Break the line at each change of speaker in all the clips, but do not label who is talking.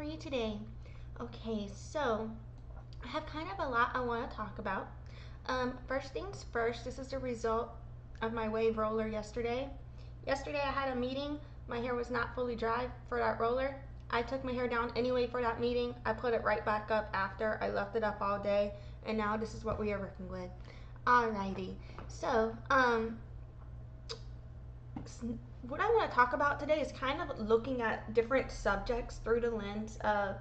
are you today? Okay, so I have kind of a lot I want to talk about. First things first, this is the result of my wave roller yesterday. Yesterday I had a meeting. My hair was not fully dry for that roller. I took my hair down anyway for that meeting. I put it right back up after. I left it up all day, and now this is what we are working with. Alrighty. So, what I want to talk about today is kind of looking at different subjects through the lens of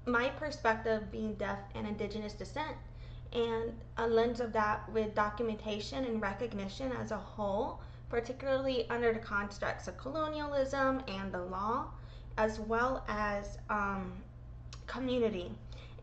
my perspective being deaf and indigenous descent, and a lens of that with documentation and recognition as a whole, particularly under the constructs of colonialism and the law, as well as community.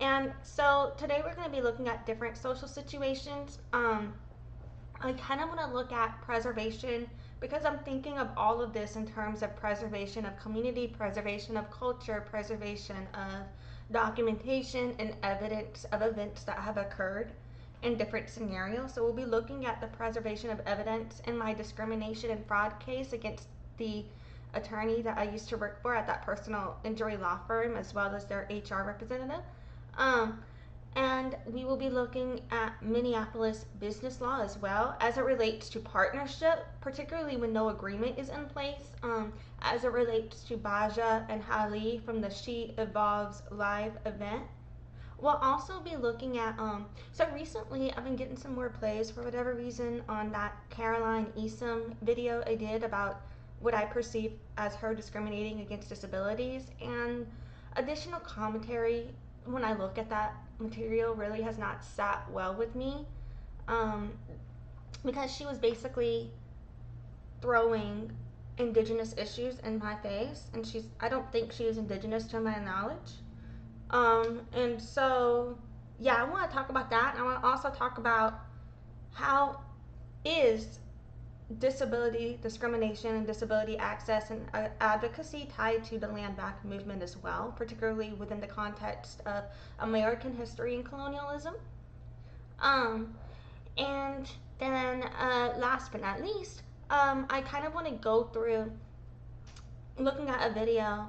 And so today we're going to be looking at different social situations. I kind of want to look at preservation because I'm thinking of all of this in terms of preservation of community, preservation of culture, preservation of documentation and evidence of events that have occurred in different scenarios. So we'll be looking at the preservation of evidence in my discrimination and fraud case against the attorney that I used to work for at that personal injury law firm, as well as their HR representative. And we will be looking at Minneapolis business law as well as it relates to partnership, particularly when no agreement is in place, as it relates to Bajah and Hali from the She Evolves live event. We'll also be looking at, so recently I've been getting some more plays for whatever reason on that Caroline Easom video I did about what I perceive as her discriminating against disabilities, and additional commentary when I look at that material really has not sat well with me, because she was basically throwing indigenous issues in my face, and I don't think she is indigenous to my knowledge. And so yeah, I want to talk about that. I want to also talk about how is disability discrimination and disability access and advocacy tied to the land back movement as well, particularly within the context of American history and colonialism. And then last but not least, I kind of want to go through looking at a video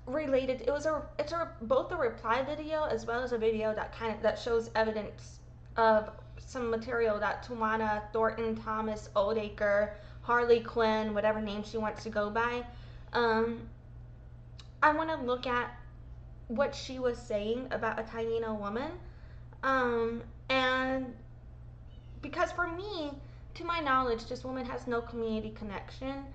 related. It's both a reply video as well as a video that shows evidence of some material that Tajuana, Thornton, Thomas, Oldacre, Harley Quinn, whatever name she wants to go by. I want to look at what she was saying about a Taíno woman, and because for me, to my knowledge, this woman has no community connection,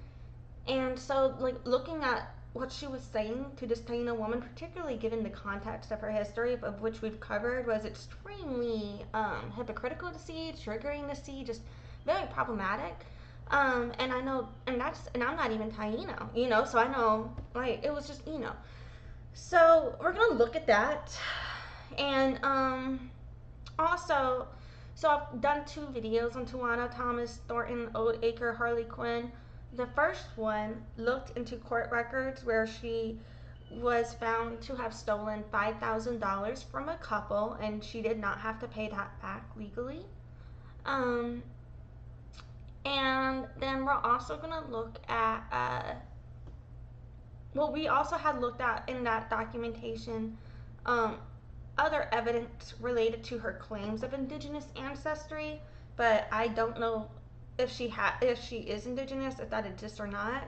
and so like looking at what she was saying to this Taíno woman, particularly given the context of her history, of which we've covered, was extremely hypocritical to see, triggering to see, just very problematic. And I know, and I'm not even Taíno, so I know, like, it was just, So we're gonna look at that, and also, so I've done 2 videos on Tajuana, Thomas, Thornton, Oldacre, Harley Quinn. The first one looked into court records where she was found to have stolen $5,000 from a couple, and she did not have to pay that back legally. And then we're also going to look at, we also had looked at in that documentation other evidence related to her claims of indigenous ancestry, but I don't know if she is indigenous, if that exists or not.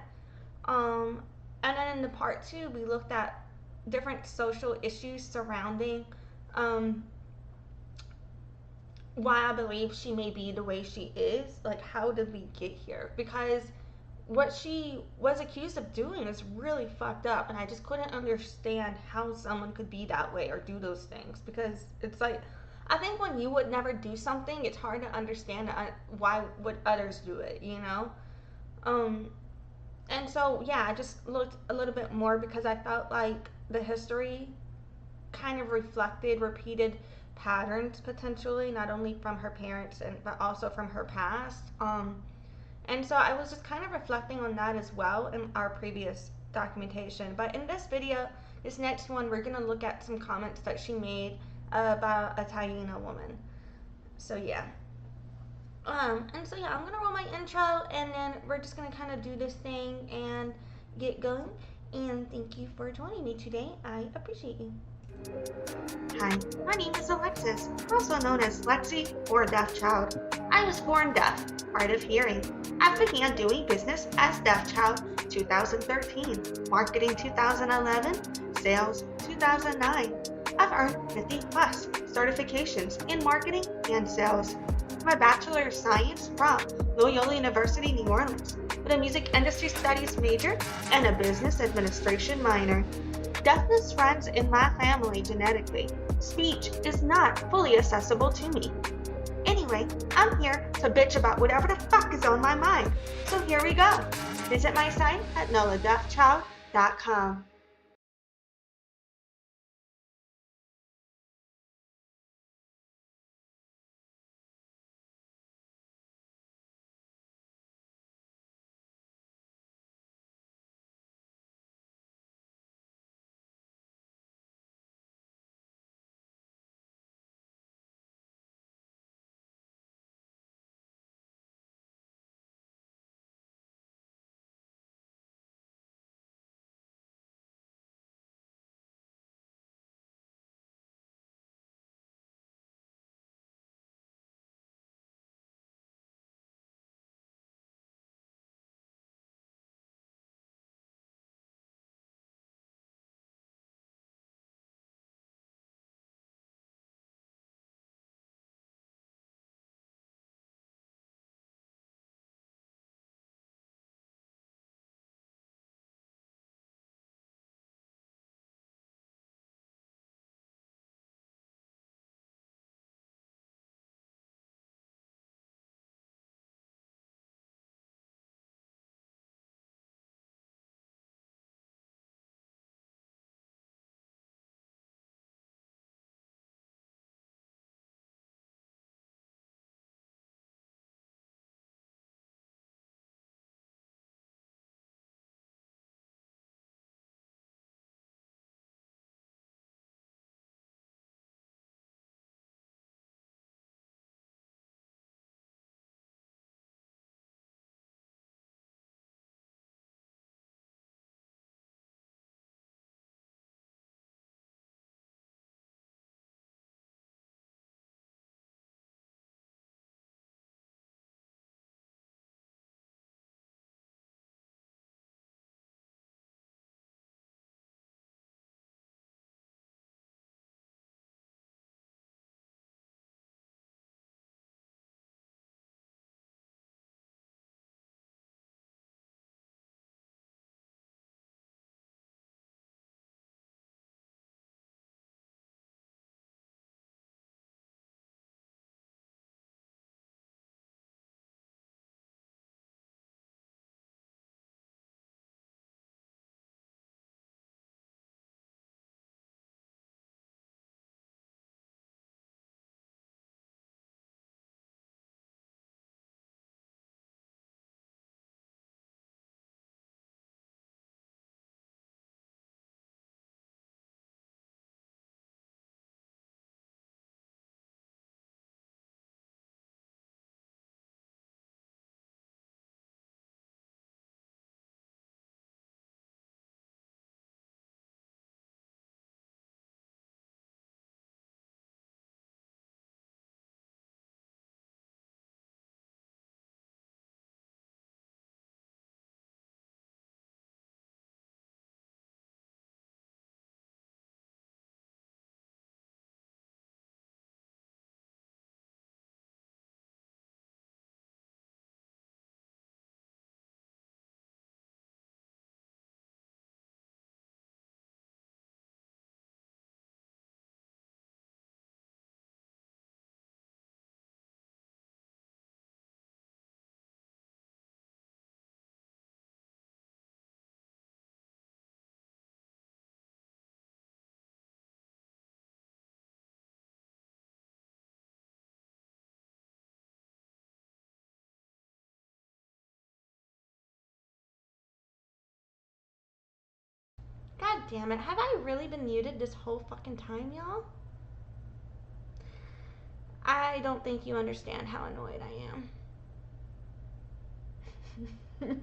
And then in the part 2, we looked at different social issues surrounding why I believe she may be the way she is. Like, how did we get here? Because what she was accused of doing is really fucked up, and I just couldn't understand how someone could be that way or do those things, because it's like, I think when you would never do something, it's hard to understand why would others do it, And so, yeah, I just looked a little bit more because I felt like the history kind of reflected repeated patterns, potentially, not only from her parents, but also from her past. And so I was just kind of reflecting on that as well in our previous documentation. But in this video, this next one, we're going to look at some comments that she made about a Taíno woman. So yeah. And so yeah, I'm gonna roll my intro, and then we're just gonna kind of do this thing and get going. and thank you for joining me today. I appreciate you.
Hi, my name is Alexis, also known as Lexi or Deaf Child. I was born deaf, hard of hearing. I began doing business as Deaf Child 2013, marketing 2011, sales 2009. I've earned 50 plus certifications in marketing and sales. My Bachelor of Science from Loyola University, New Orleans, with a music industry studies major and a business administration minor. Deafness runs in my family genetically. Speech is not fully accessible to me. Anyway, I'm here to bitch about whatever the fuck is on my mind. So here we go. Visit my site at noladeafchild.com.
God damn it, have I really been muted this whole fucking time, y'all? I don't think you understand how annoyed I am.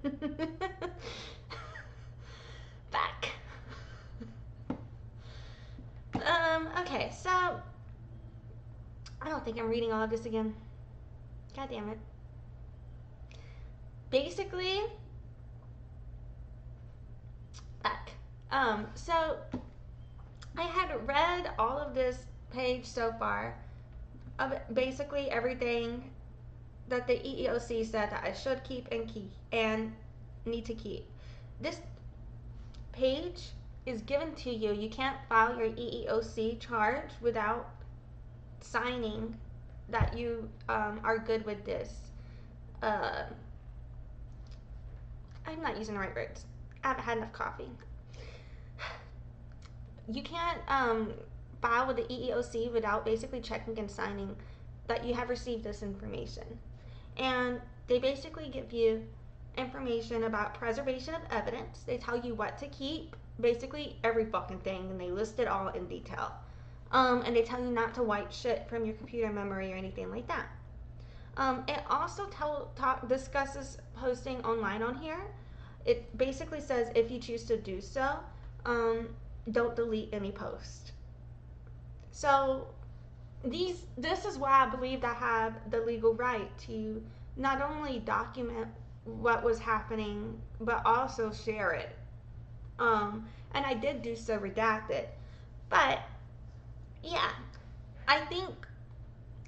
Back. Okay, so I don't think I'm reading all of this again. God damn it. Basically, back. So I had read all of this page so far of basically everything that the EEOC said that I should keep and need to keep. This page is given to you. You can't file your EEOC charge without signing that you are good with this. I'm not using the right words. I haven't had enough coffee. You can't file with the EEOC without basically checking and signing that you have received this information. And they basically give you information about preservation of evidence. They tell you what to keep, basically every fucking thing, and they list it all in detail. And they tell you not to wipe shit from your computer memory or anything like that. It also discusses posting online on here. It basically says if you choose to do so, don't delete any post. So this is why I believe I have the legal right to not only document what was happening, but also share it. And I did do so redacted. But yeah, I think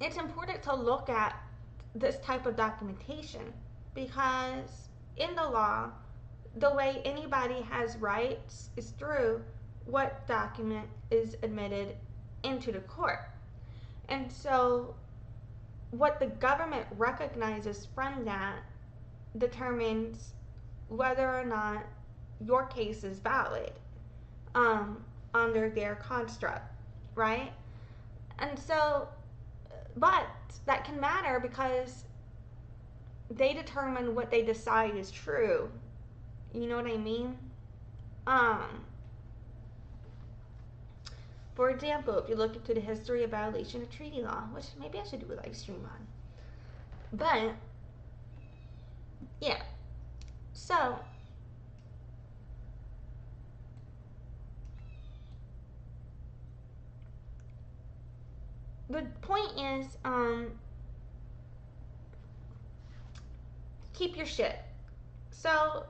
it's important to look at this type of documentation because in the law, the way anybody has rights is through what document is admitted into the court. And so what the government recognizes from that determines whether or not your case is valid under their construct, right? And so, but that can matter because they determine what they decide is true. You know what I mean? For example, if you look into the history of violation of treaty law, which maybe I should do a live stream on. But, yeah. So, the point is, keep your shit. So,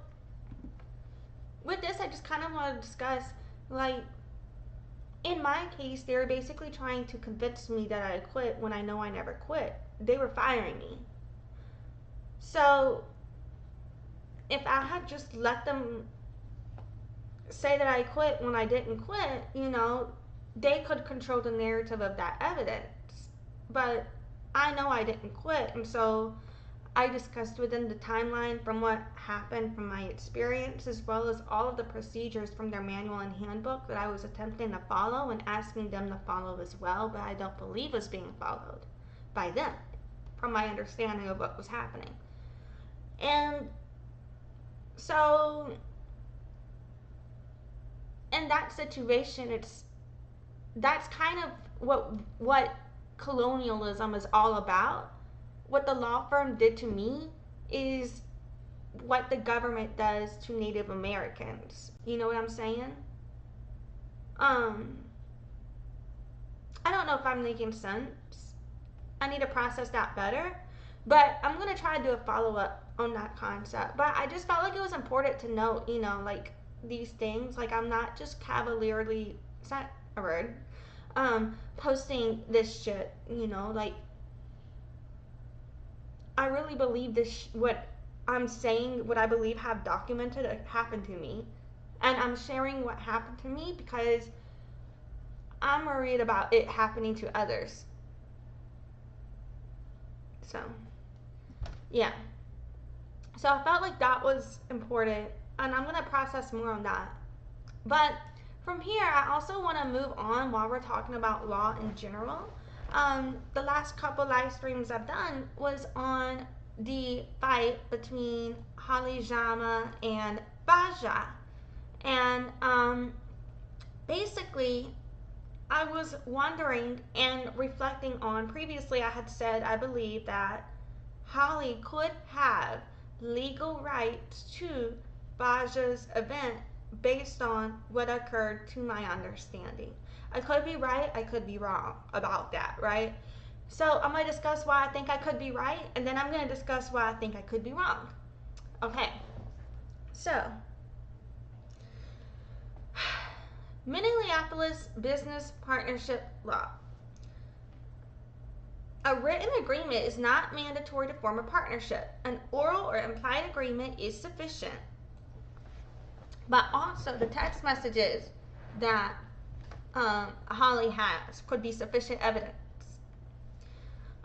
with this, I just kind of want to discuss, like, in my case, they were basically trying to convince me that I quit when I know I never quit. They were firing me. So, if I had just let them say that I quit when I didn't quit, you know, they could control the narrative of that evidence. But I know I didn't quit, and so I discussed within the timeline from what happened from my experience, as well as all of the procedures from their manual and handbook that I was attempting to follow and asking them to follow as well, but I don't believe was being followed by them, from my understanding of what was happening. And so, in that situation, that's kind of what colonialism is all about. What the law firm did to me is what the government does to Native Americans. You know what I'm saying? I don't know if I'm making sense. I need to process that better. But I'm going to try to do a follow-up on that concept. But I just felt like it was important to note, you know, like, these things. Like, I'm not just cavalierly, is that a word? Posting this shit, you know, like, I really believe this, what I'm saying, what I believe have documented happened to me. And I'm sharing what happened to me because I'm worried about it happening to others. So, yeah. So I felt like that was important, and I'm going to process more on that. But from here, I also want to move on while we're talking about law in general. The last couple live streams I've done was on the fight between Hali and Bajah. And basically, I was wondering and reflecting on, previously I had said I believe that Hali could have legal rights to Bajah's event based on what occurred to my understanding. I could be right, I could be wrong about that, right? So I'm going to discuss why I think I could be right, and then I'm going to discuss why I think I could be wrong. Okay, so Minneapolis Business Partnership Law. A written agreement is not mandatory to form a partnership. An oral or implied agreement is sufficient. But also the text messages that Hali has could be sufficient evidence.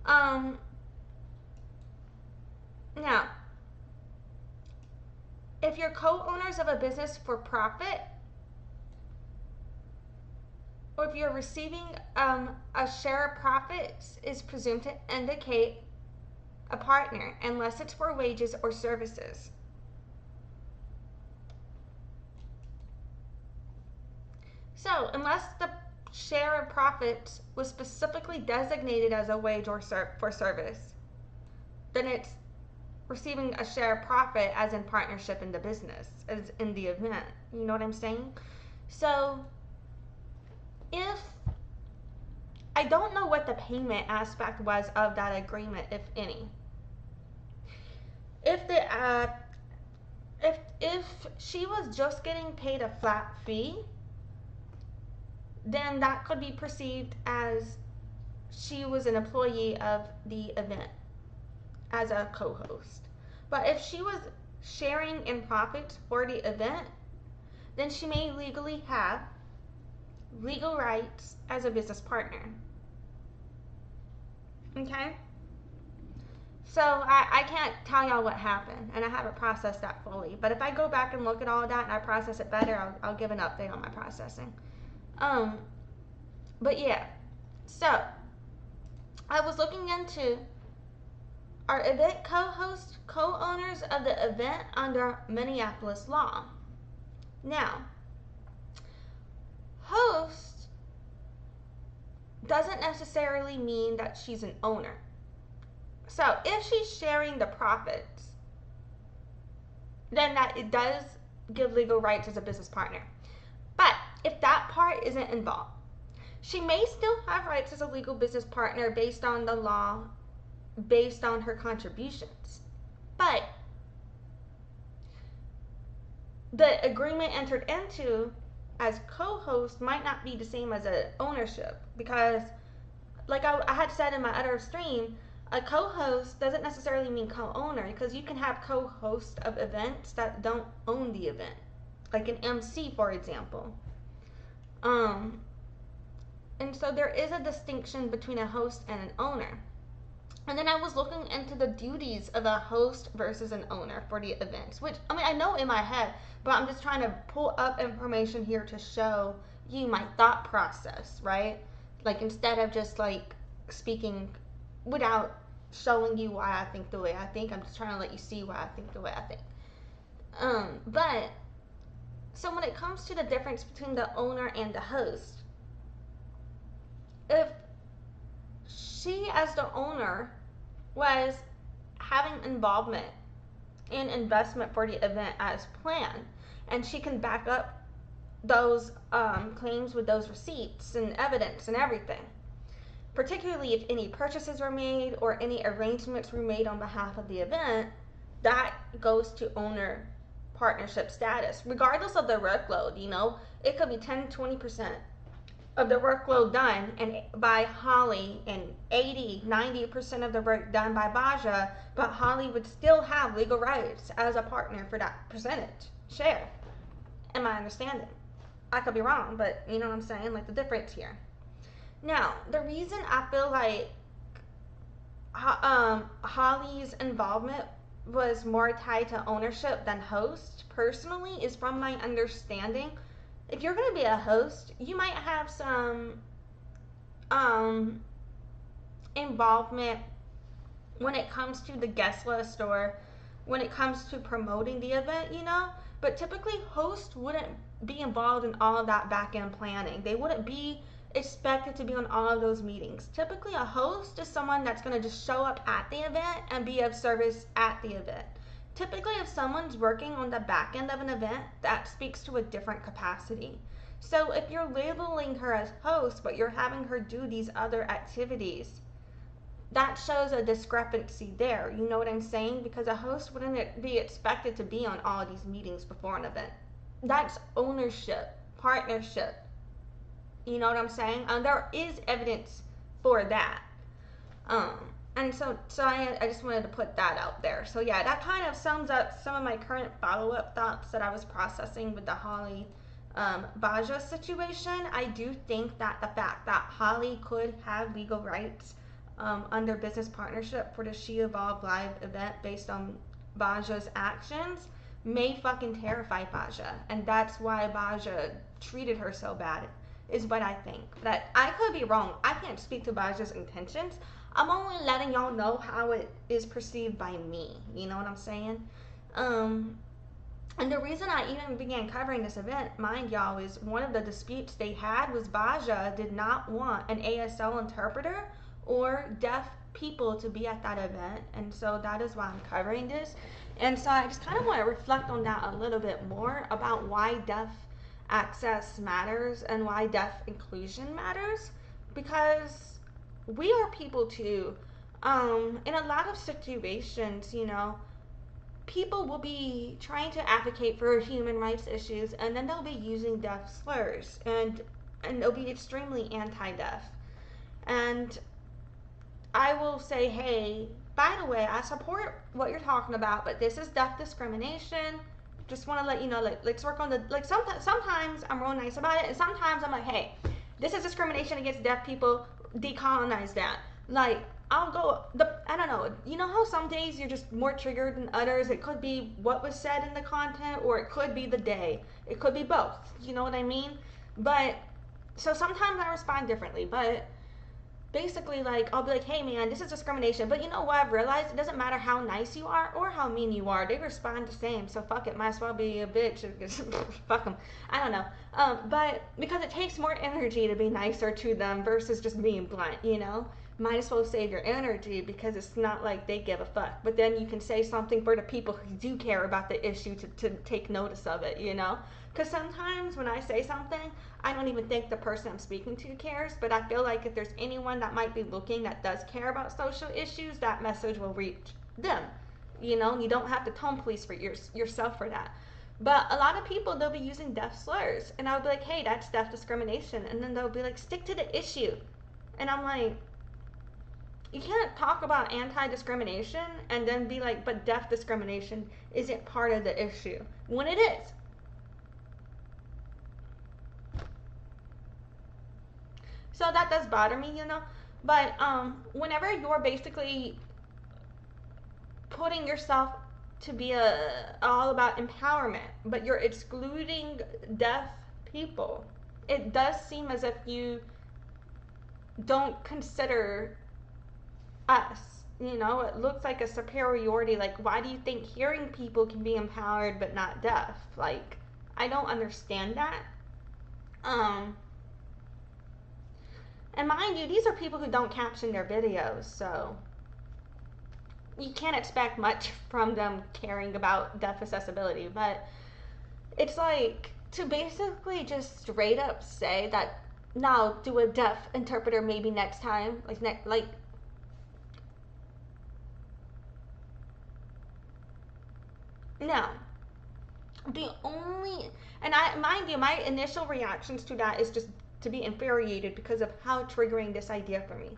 Now, if you're co-owners of a business for profit, or if you're receiving a share of profits, is presumed to indicate a partner unless it's for wages or services. So, unless the share of profits was specifically designated as a wage or for service, then it's receiving a share of profit as in partnership in the business, as in the event. You know what I'm saying? So, if I don't know what the payment aspect was of that agreement, if any. If the if she was just getting paid a flat fee, then that could be perceived as she was an employee of the event as a co-host. But if she was sharing in profits for the event, then she may legally have legal rights as a business partner. Okay? So I can't tell y'all what happened, and I haven't processed that fully. But if I go back and look at all of that and I process it better, I'll give an update on my processing. But yeah, so I was looking into our event co-hosts, co-owners of the event under Minneapolis law. Now, host doesn't necessarily mean that she's an owner. So if she's sharing the profits, then that it does give legal rights as a business partner. But if that part isn't involved, she may still have rights as a legal business partner based on the law, based on her contributions. But the agreement entered into as co-host might not be the same as an ownership, because like I had said in my other stream, a co-host doesn't necessarily mean co-owner, because you can have co-hosts of events that don't own the event, like an MC, for example. And so there is a distinction between a host and an owner. And then I was looking into the duties of a host versus an owner for the events, which, I mean, I know in my head, but I'm just trying to pull up information here to show you my thought process, right? Like, instead of just, like, speaking without showing you why I think the way I think, I'm just trying to let you see why I think the way I think. But, so when it comes to the difference between the owner and the host, if she as the owner was having involvement in investment for the event as planned, and she can back up those claims with those receipts and evidence and everything, particularly if any purchases were made or any arrangements were made on behalf of the event, that goes to owner partnership status, regardless of the workload. You know, it could be 10-20% of the workload done and by Hali and 80-90% of the work done by Bajah, but Hali would still have legal rights as a partner for that percentage share. In my understanding, I could be wrong, but you know what I'm saying, like the difference here. Now, the reason I feel like Hali's involvement was more tied to ownership than host, personally, is from my understanding. If you're going to be a host, you might have some involvement when it comes to the guest list or when it comes to promoting the event, you know? But typically, hosts wouldn't be involved in all of that back-end planning. They wouldn't be expected to be on all of those meetings. Typically, a host is someone that's going to just show up at the event and be of service at the event. Typically, if someone's working on the back end of an event, that speaks to a different capacity. So if you're labeling her as host, but you're having her do these other activities, that shows a discrepancy there. You know what I'm saying? Because a host wouldn't be expected to be on all these meetings before an event. That's ownership, partnership. You know what I'm saying? There is evidence for that. Um, and so I just wanted to put that out there. So yeah, that kind of sums up some of my current follow-up thoughts that I was processing with the Hali Bajah situation. I do think that the fact that Hali could have legal rights under business partnership for the She Evolve Live event based on Bajah's actions may fucking terrify Bajah. And that's why Bajah treated her so bad, is what I think. That I could be wrong. I can't speak to Bajah's intentions. I'm only letting y'all know how it is perceived by me. You know what I'm saying? And the reason I even began covering this event, mind y'all, is one of the disputes they had was Bajah did not want an ASL interpreter or deaf people to be at that event. And so that is why I'm covering this. And so I just kind of want to reflect on that a little bit more about why deaf access matters and why deaf inclusion matters. Because we are people too. In a lot of situations, you know, people will be trying to advocate for human rights issues, and then they'll be using deaf slurs, and they'll be extremely anti-deaf. And I will say, hey, by the way, I support what you're talking about, but this is deaf discrimination. Just want to let you know, like, let's work on the, like, sometimes I'm real nice about it, and sometimes I'm like, hey, this is discrimination against deaf people, decolonize that. Like, I'll go, I don't know, you know how some days you're just more triggered than others? It could be what was said in the content, or it could be the day. It could be both, you know what I mean? But, so sometimes I respond differently, but basically, like, I'll be like, hey man, this is discrimination. But you know what, I've realized it doesn't matter how nice you are or how mean you are, they respond the same. So fuck it, might as well be a bitch. Fuck them. I don't know. But because it takes more energy to be nicer to them versus just being blunt, you know? Might as well save your energy, because it's not like they give a fuck. But then you can say something for the people who do care about the issue to take notice of it, you know? Because sometimes when I say something, I don't even think the person I'm speaking to cares, but I feel like if there's anyone that might be looking that does care about social issues, that message will reach them. You know, you don't have to tone police for yourself for that. But a lot of people, they'll be using deaf slurs, and I'll be like, hey, that's deaf discrimination. And then they'll be like, stick to the issue. And I'm like, you can't talk about anti-discrimination and then be like, but deaf discrimination isn't part of the issue, when it is. So that does bother me, you know. But whenever you're basically putting yourself to be all about empowerment, but you're excluding deaf people, it does seem as if you don't consider us. You know, it looks like a superiority. Like, why do you think hearing people can be empowered but not deaf? Like, I don't understand that. And mind you, these are people who don't caption their videos, so you can't expect much from them caring about deaf accessibility. But it's like, to basically just straight up say that, now do a deaf interpreter maybe next time, like no. The only, and I, mind you, my initial reactions to that is just to be infuriated because of how triggering this idea for me,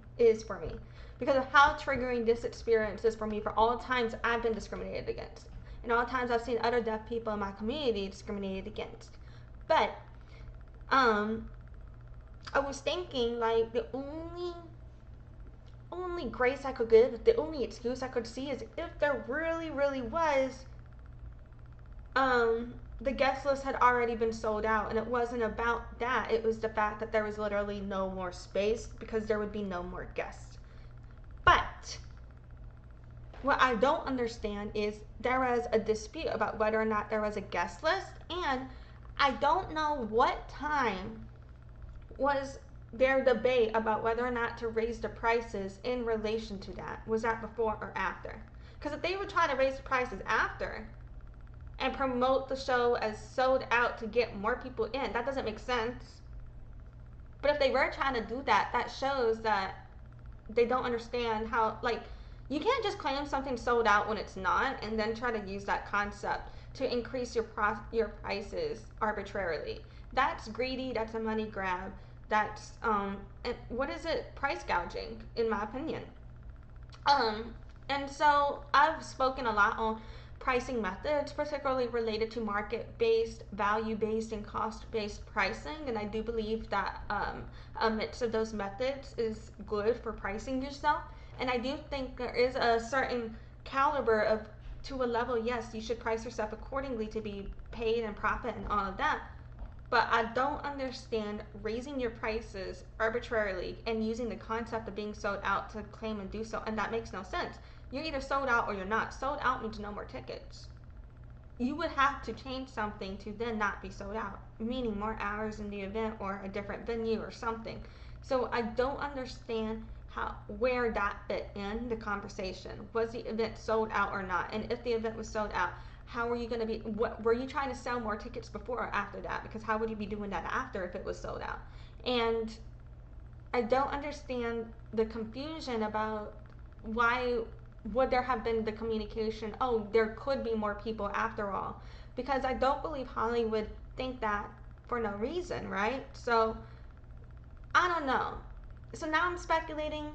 because of how triggering this experience is for me, for all the times I've been discriminated against, and all the times I've seen other deaf people in my community discriminated against. But I was thinking, like, the only grace I could give, the only excuse I could see, is if there really was the guest list had already been sold out, and it wasn't about that. It was the fact that there was literally no more space because there would be no more guests. But what I don't understand is there was a dispute about whether or not there was a guest list, and I don't know what time was their debate about whether or not to raise the prices in relation to that. Was that before or after? Because if they were trying to raise the prices after and promote the show as sold out to get more people in, that doesn't make sense. But if they were trying to do that, that shows that they don't understand how, like, you can't just claim something sold out when it's not and then try to use that concept to increase your prices arbitrarily. That's greedy, that's a money grab, that's and what is it, price gouging, in my opinion. And so I've spoken a lot on pricing methods, particularly related to market-based, value-based, and cost-based pricing. And I do believe that a mix of those methods is good for pricing yourself. And I do think there is a certain caliber of, to a level, yes, you should price yourself accordingly to be paid and profit and all of that. But I don't understand raising your prices arbitrarily and using the concept of being sold out to claim and do so. And that makes no sense. You're either sold out or you're not. Sold out means no more tickets. You would have to change something to then not be sold out, meaning more hours in the event or a different venue or something. So I don't understand where that fit in the conversation. Was the event sold out or not? And if the event was sold out, how were you going to be, what were you trying to sell more tickets before or after that? Because how would you be doing that after if it was sold out? And I don't understand the confusion about why would there have been the communication, oh, there could be more people after all, because I don't believe Hali would think that for no reason, right? So I don't know. So now I'm speculating.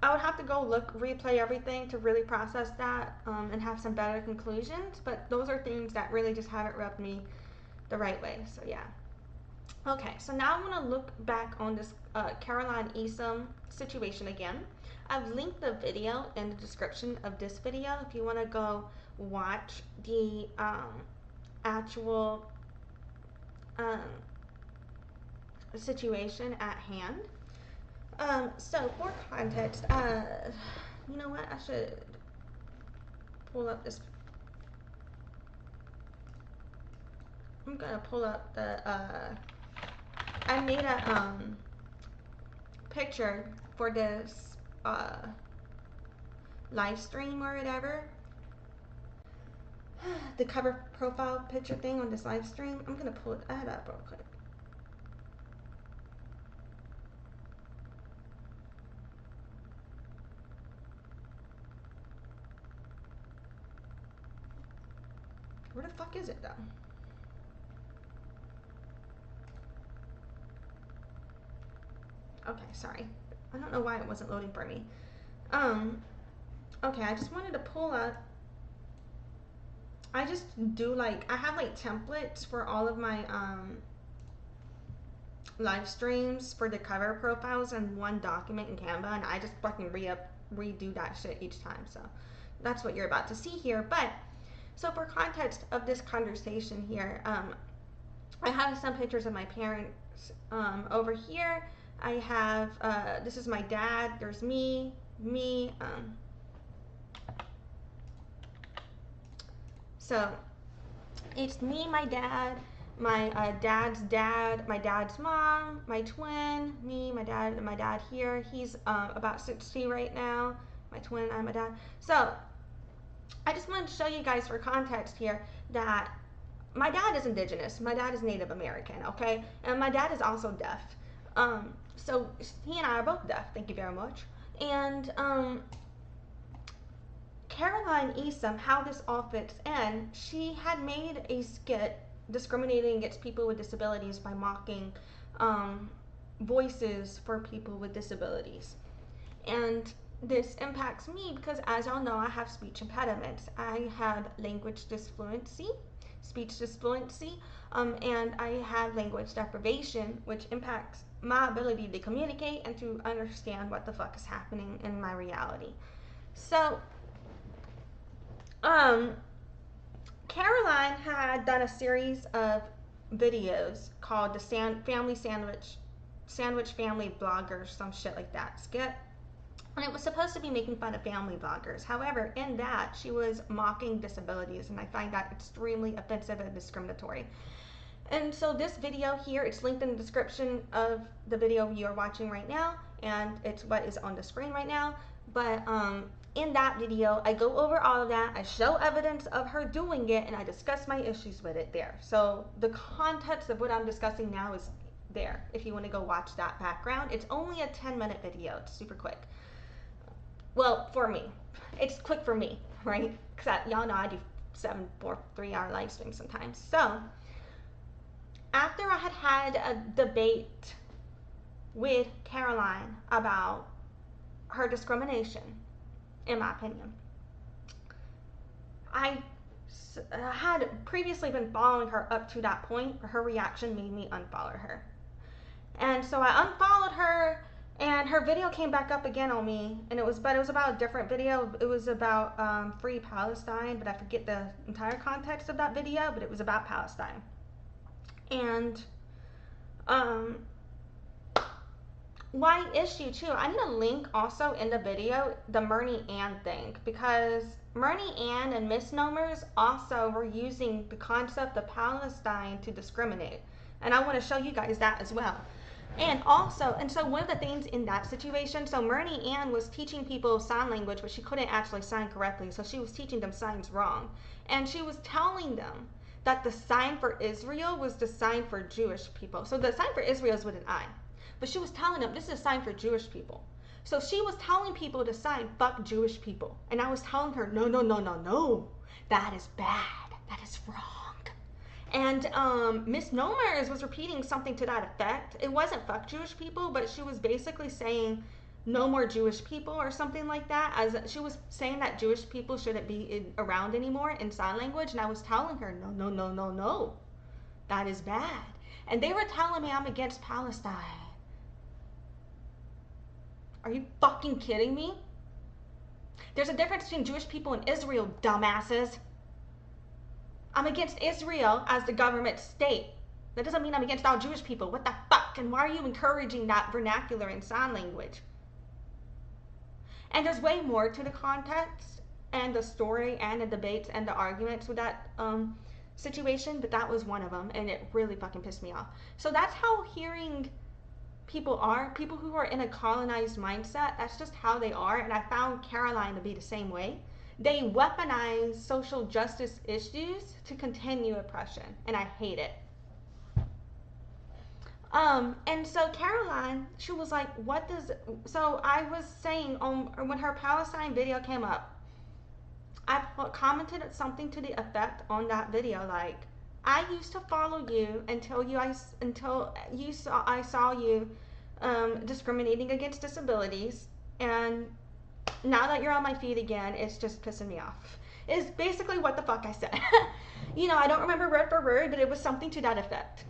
I would have to go replay everything to really process that and have some better conclusions. But those are things that really just haven't rubbed me the right way. So yeah. Okay, so now I'm going to look back on this Caroline Easom situation again. I've linked the video in the description of this video if you want to go watch the actual situation at hand. So for context, you know what? I should pull up this. I'm gonna pull up the. I made a picture for this live stream or whatever. The cover profile picture thing on this live stream. I'm gonna pull it up real quick. Where the fuck is it though? Okay, sorry. I don't know why it wasn't loading for me. Okay, I just wanted to pull up. I just do I have templates for all of my live streams for the cover profiles in one document in Canva, and I just fucking redo that shit each time. So that's what you're about to see here. But so for context of this conversation here, I have some pictures of my parents over here. I have this is my dad. There's me. So it's me, my dad, my dad's dad, my dad's mom, my twin, me, my dad, and my dad here. He's about 60 right now. My twin and my dad. So I just wanted to show you guys for context here that my dad is Indigenous. My dad is Native American, okay? And my dad is also deaf. So he and I are both deaf, thank you very much. And Caroline Easom, how this all fits in, she had made a skit discriminating against people with disabilities by mocking voices for people with disabilities. And this impacts me because, as y'all know, I have speech impediments. I have language disfluency, speech disfluency, and I have language deprivation, which impacts my ability to communicate and to understand what the fuck is happening in my reality. So, Caroline had done a series of videos called the Family Sandwich Family Bloggers, some shit like that skit. And it was supposed to be making fun of family bloggers. However, in that, she was mocking disabilities, and I find that extremely offensive and discriminatory. And so this video here, it's linked in the description of the video you are watching right now, and it's what is on the screen right now. But in that video, I go over all of that, I show evidence of her doing it, and I discuss my issues with it there. So the context of what I'm discussing now is there, if you want to go watch that background. It's only a 10-minute video, it's super quick. Well, for me, it's quick for me, right? Because y'all know I do 3-hour live streams sometimes. So after I had a debate with Caroline about her discrimination, in my opinion, I had previously been following her up to that point. Her reaction made me unfollow her. And so I unfollowed her, and her video came back up again on me, and it was about a different video. It was about Free Palestine, but I forget the entire context of that video, but it was about Palestine. And my issue too, I need a link also in the video, the Myrnie Ann thing, because Myrnie Ann and misnomers also were using the concept of Palestine to discriminate. And I want to show you guys that as well. And also, so one of the things in that situation, so Myrnie Ann was teaching people sign language, but she couldn't actually sign correctly, so she was teaching them signs wrong. And she was telling them that the sign for Israel was the sign for Jewish people. So the sign for Israel is with an I. But she was telling them, this is a sign for Jewish people. So she was telling people to sign, fuck Jewish people. And I was telling her, no, no, no, no, no. That is bad. That is wrong. And Miss Nomers was repeating something to that effect. It wasn't fuck Jewish people, but she was basically saying no more Jewish people or something like that. As she was saying that Jewish people shouldn't be around anymore in sign language. And I was telling her, no, no, no, no, no. That is bad. And they were telling me I'm against Palestine. Are you fucking kidding me? There's a difference between Jewish people and Israel, dumbasses. I'm against Israel as the government state. That doesn't mean I'm against all Jewish people. What the fuck? And why are you encouraging that vernacular in sign language? And there's way more to the context and the story and the debates and the arguments with that situation, but that was one of them, and it really fucking pissed me off. So that's how hearing people are, people who are in a colonized mindset, that's just how they are. And I found Caroline to be the same way. They weaponize social justice issues to continue oppression, and I hate it. And so Caroline, she was like, so I was saying, when her Palestine video came up, I commented something to the effect on that video, like, I used to follow you until I saw you discriminating against disabilities, and now that you're on my feed again, it's just pissing me off. Is basically what the fuck I said. You know, I don't remember word for word, but it was something to that effect.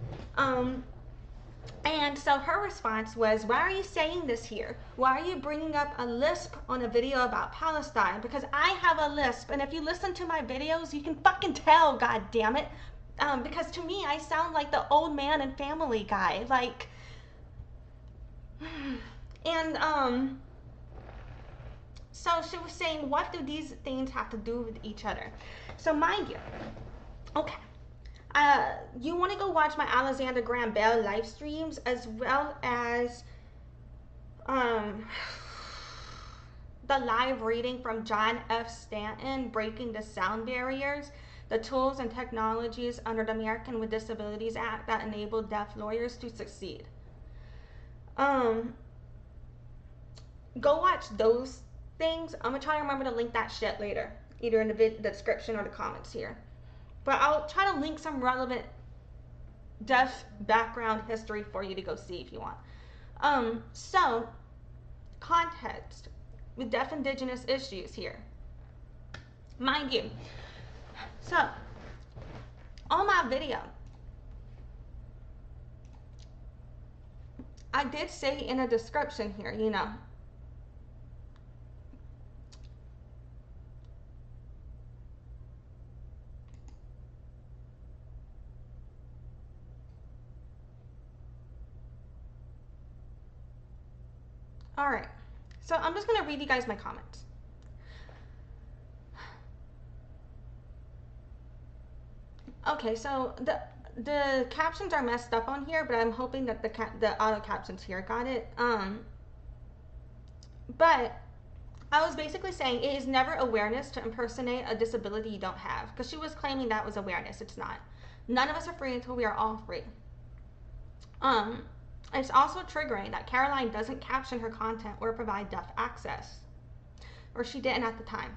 And so her response was, why are you saying this here? Why are you bringing up a lisp on a video about Palestine? Because I have a lisp, and if you listen to my videos, you can fucking tell, god damn it. Because to me, I sound like the old man in Family Guy, like, and, so she was saying, what do these things have to do with each other? So mind you, okay, you want to go watch my Alexander Graham Bell live streams, as well as, the live reading from John F. Stanton, Breaking the Sound Barriers, the tools and technologies under the American with Disabilities Act that enable deaf lawyers to succeed. Go watch those things. I'm gonna try to remember to link that shit later, either in the description or the comments here. But I'll try to link some relevant deaf background history for you to go see if you want. So, context with deaf indigenous issues here. Mind you, so, on my video, I did say in a description here, you know, all right, so I'm just going to read you guys my comments. Okay, so the captions are messed up on here, but I'm hoping that the auto captions here got it. But I was basically saying it is never awareness to impersonate a disability you don't have, because she was claiming that was awareness. It's not. None of us are free until we are all free. It's also triggering that Caroline doesn't caption her content or provide deaf access, or she didn't at the time.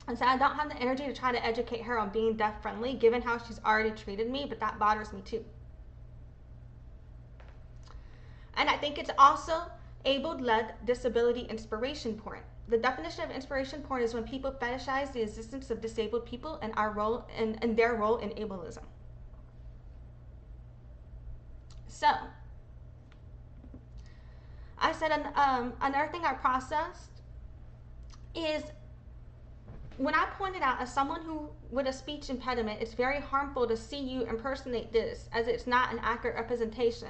And so I don't have the energy to try to educate her on being deaf friendly, given how she's already treated me, but that bothers me too. And I think it's also able-led disability inspiration porn. The definition of inspiration porn is when people fetishize the existence of disabled people and our role and their role in ableism. So, I said another thing I processed is when I pointed out as someone who with a speech impediment, it's very harmful to see you impersonate this as it's not an accurate representation.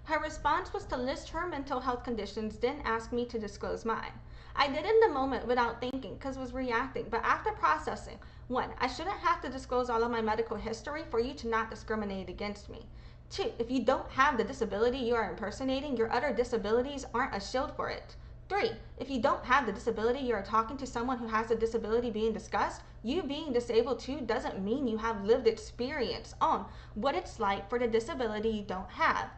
Her response was to list her mental health conditions, then ask me to disclose mine. I did in the moment without thinking because I was reacting, but after processing, 1, I shouldn't have to disclose all of my medical history for you to not discriminate against me. 2, if you don't have the disability you are impersonating, your other disabilities aren't a shield for it. 3, if you don't have the disability you are talking to someone who has a disability being discussed, you being disabled too doesn't mean you have lived experience on what it's like for the disability you don't have.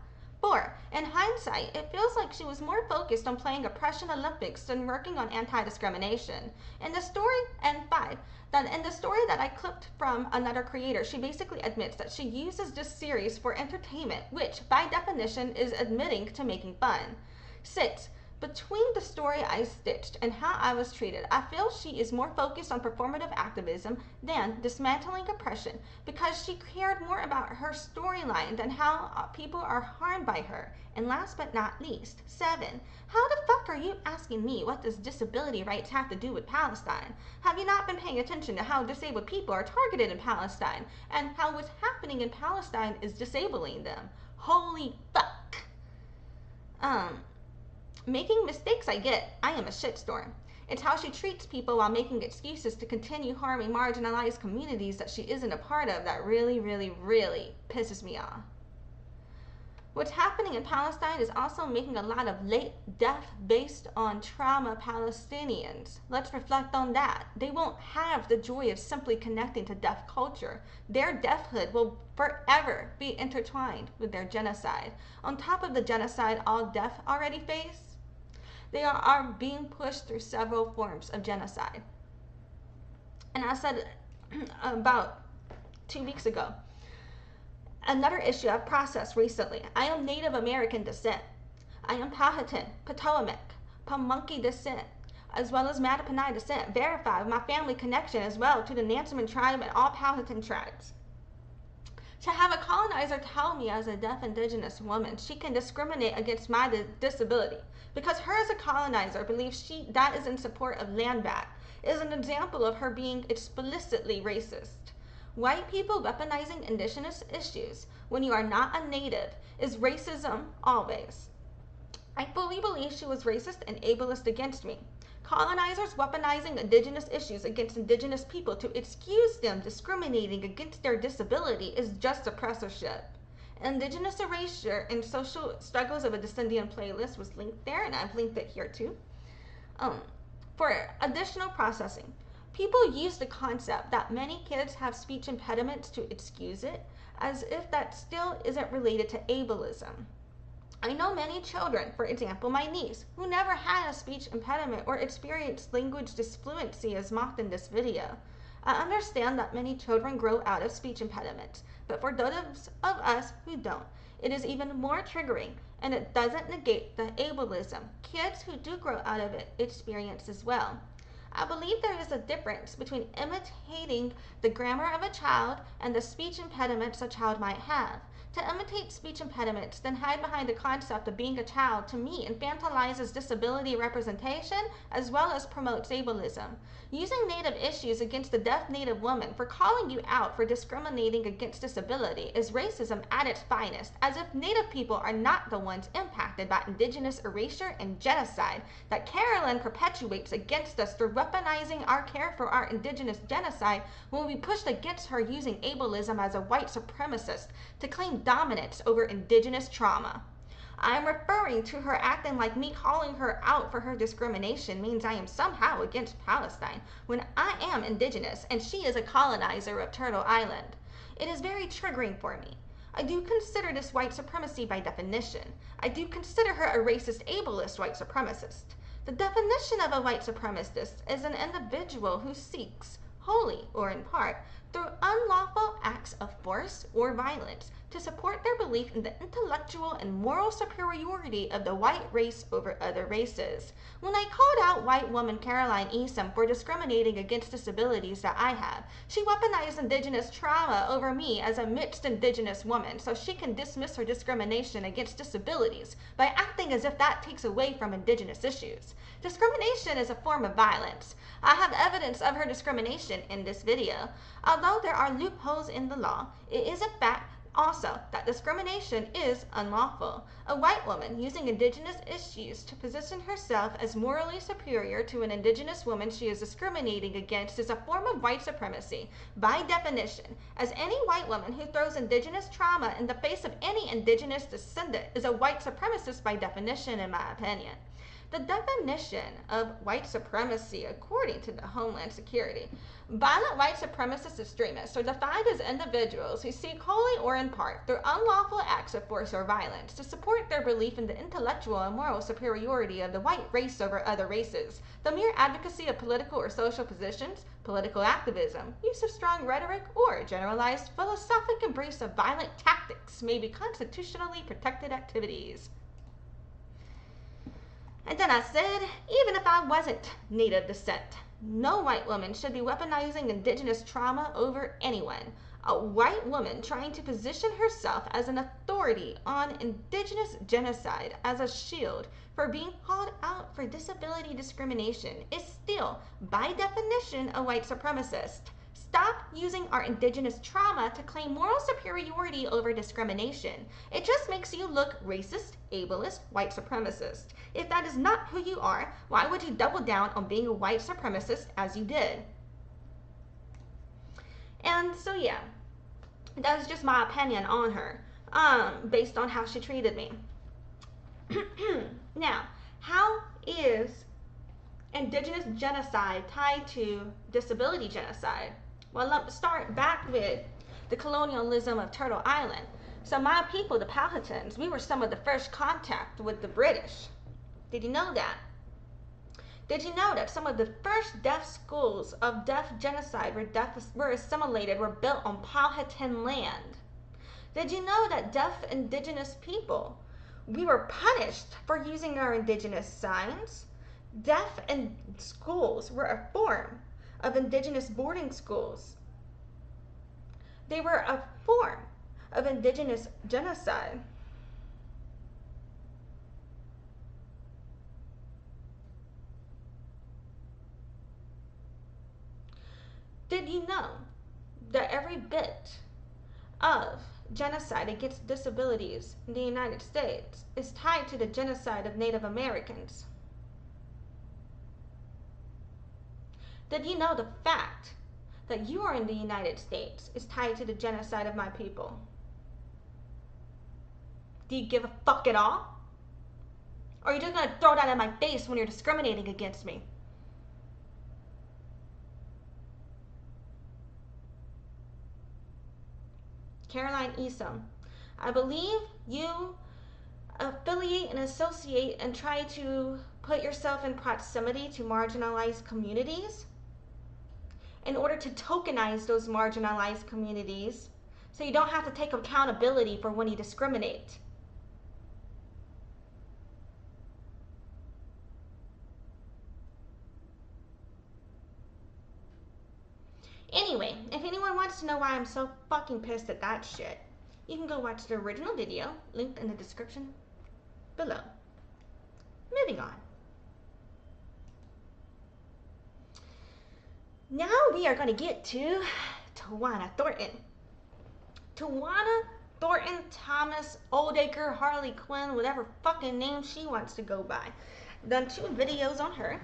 4, in hindsight, it feels like she was more focused on playing Oppression Olympics than working on anti-discrimination. In the story, and 5, that in the story that I clipped from another creator, she basically admits that she uses this series for entertainment, which by definition is admitting to making fun. 6, between the story I stitched and how I was treated, I feel she is more focused on performative activism than dismantling oppression because she cared more about her storyline than how people are harmed by her. And last but not least, 7, how the fuck are you asking me what does disability rights have to do with Palestine? Have you not been paying attention to how disabled people are targeted in Palestine and how what's happening in Palestine is disabling them? Holy fuck. Making mistakes, I get. I am a shitstorm. It's how she treats people while making excuses to continue harming marginalized communities that she isn't a part of that really, really, really pisses me off. What's happening in Palestine is also making a lot of late death based on trauma Palestinians. Let's reflect on that. They won't have the joy of simply connecting to deaf culture. Their deafhood will forever be intertwined with their genocide. On top of the genocide all deaf already face, they are being pushed through several forms of genocide. And I said about 2 weeks ago, another issue I've processed recently, I am Native American descent. I am Powhatan, Potomac, Pamunkey descent, as well as Mattaponi descent, verified with my family connection as well to the Nansemond tribe and all Powhatan tribes. To have a colonizer tell me as a deaf indigenous woman she can discriminate against my disability because her as a colonizer believes that is in support of land back is an example of her being explicitly racist. White people weaponizing indigenous issues when you are not a native is racism always. I fully believe she was racist and ableist against me. Colonizers weaponizing indigenous issues against indigenous people to excuse them discriminating against their disability is just oppressorship. Indigenous erasure and social struggles of a Descendian playlist was linked there, and I've linked it here too. For additional processing, people use the concept that many kids have speech impediments to excuse it, as if that still isn't related to ableism. I know many children, for example my niece, who never had a speech impediment or experienced language disfluency as mocked in this video. I understand that many children grow out of speech impediments, but for those of us who don't, it is even more triggering, and it doesn't negate the ableism kids who do grow out of it experience as well. I believe there is a difference between imitating the grammar of a child and the speech impediments a child might have. To imitate speech impediments, then hide behind the concept of being a child, to me, infantilizes disability representation as well as promotes ableism. Using Native issues against the deaf Native woman for calling you out for discriminating against disability is racism at its finest, as if Native people are not the ones impacted by Indigenous erasure and genocide that Carolyn perpetuates against us through weaponizing our care for our Indigenous genocide when we pushed against her using ableism as a white supremacist to claim dominance over Indigenous trauma. I'm referring to her acting like me calling her out for her discrimination means I am somehow against Palestine when I am indigenous and she is a colonizer of Turtle Island. It is very triggering for me. I do consider this white supremacy by definition. I do consider her a racist, ableist white supremacist. The definition of a white supremacist is an individual who seeks, wholly or in part, through unlawful acts of force or violence, to support their belief in the intellectual and moral superiority of the white race over other races. When I called out white woman Caroline Easom for discriminating against disabilities that I have, she weaponized indigenous trauma over me as a mixed indigenous woman so she can dismiss her discrimination against disabilities by acting as if that takes away from indigenous issues. Discrimination is a form of violence. I have evidence of her discrimination in this video. Although there are loopholes in the law, it is a fact also that discrimination is unlawful. A white woman using indigenous issues to position herself as morally superior to an indigenous woman she is discriminating against is a form of white supremacy by definition, as any white woman who throws indigenous trauma in the face of any indigenous descendant is a white supremacist by definition, in my opinion. The definition of white supremacy, according to the Homeland Security, violent white supremacist extremists are defined as individuals who seek wholly or in part, through unlawful acts of force or violence, to support their belief in the intellectual and moral superiority of the white race over other races. The mere advocacy of political or social positions, political activism, use of strong rhetoric, or generalized philosophic embrace of violent tactics may be constitutionally protected activities. And then I said, even if I wasn't native descent, no white woman should be weaponizing indigenous trauma over anyone. A white woman trying to position herself as an authority on indigenous genocide as a shield for being called out for disability discrimination is still, by definition, a white supremacist. Stop using our indigenous trauma to claim moral superiority over discrimination. It just makes you look racist, ableist, white supremacist. If that is not who you are, why would you double down on being a white supremacist as you did? And so yeah, that's just my opinion on her, based on how she treated me. Now, how is indigenous genocide tied to disability genocide? Well, let's start back with the colonialism of Turtle Island. So my people, the Powhatans, we were some of the first contact with the British. Did you know that? Did you know that some of the first deaf schools of deaf genocide were assimilated, were built on Powhatan land? Did you know that deaf indigenous people, we were punished for using our indigenous signs? Deaf and schools were a form of indigenous boarding schools. They were a form of indigenous genocide. Did you know that every bit of genocide against disabilities in the United States is tied to the genocide of Native Americans? Did you know the fact that you are in the United States is tied to the genocide of my people? Do you give a fuck at all? Or are you just going to throw that in my face when you're discriminating against me? Caroline Easom, I believe you affiliate and associate and try to put yourself in proximity to marginalized communities in order to tokenize those marginalized communities so you don't have to take accountability for when you discriminate. Anyway, if anyone wants to know why I'm so fucking pissed at that shit, you can go watch the original video, linked in the description below. Moving on. Now we are going to get to Tajuana Thornton. Tajuana Thornton Thomas Oldacre Harley Quinn, whatever fucking name she wants to go by. I've done 2 videos on her.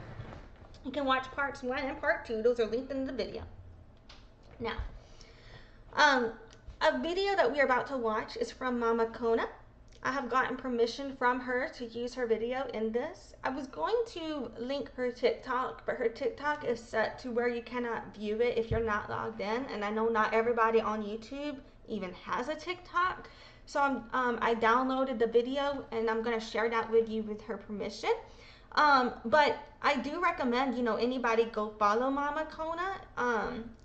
You can watch parts 1 and part 2. Those are linked in the video. Now, a video that we're about to watch is from Mama Kona, I have gotten permission from her to use her video in this. I was going to link her TikTok, but her TikTok is set to where you cannot view it if you're not logged in. And I know not everybody on YouTube even has a TikTok. So I downloaded the video and I'm going to share that with you with her permission. But I do recommend, anybody go follow Mama Kona.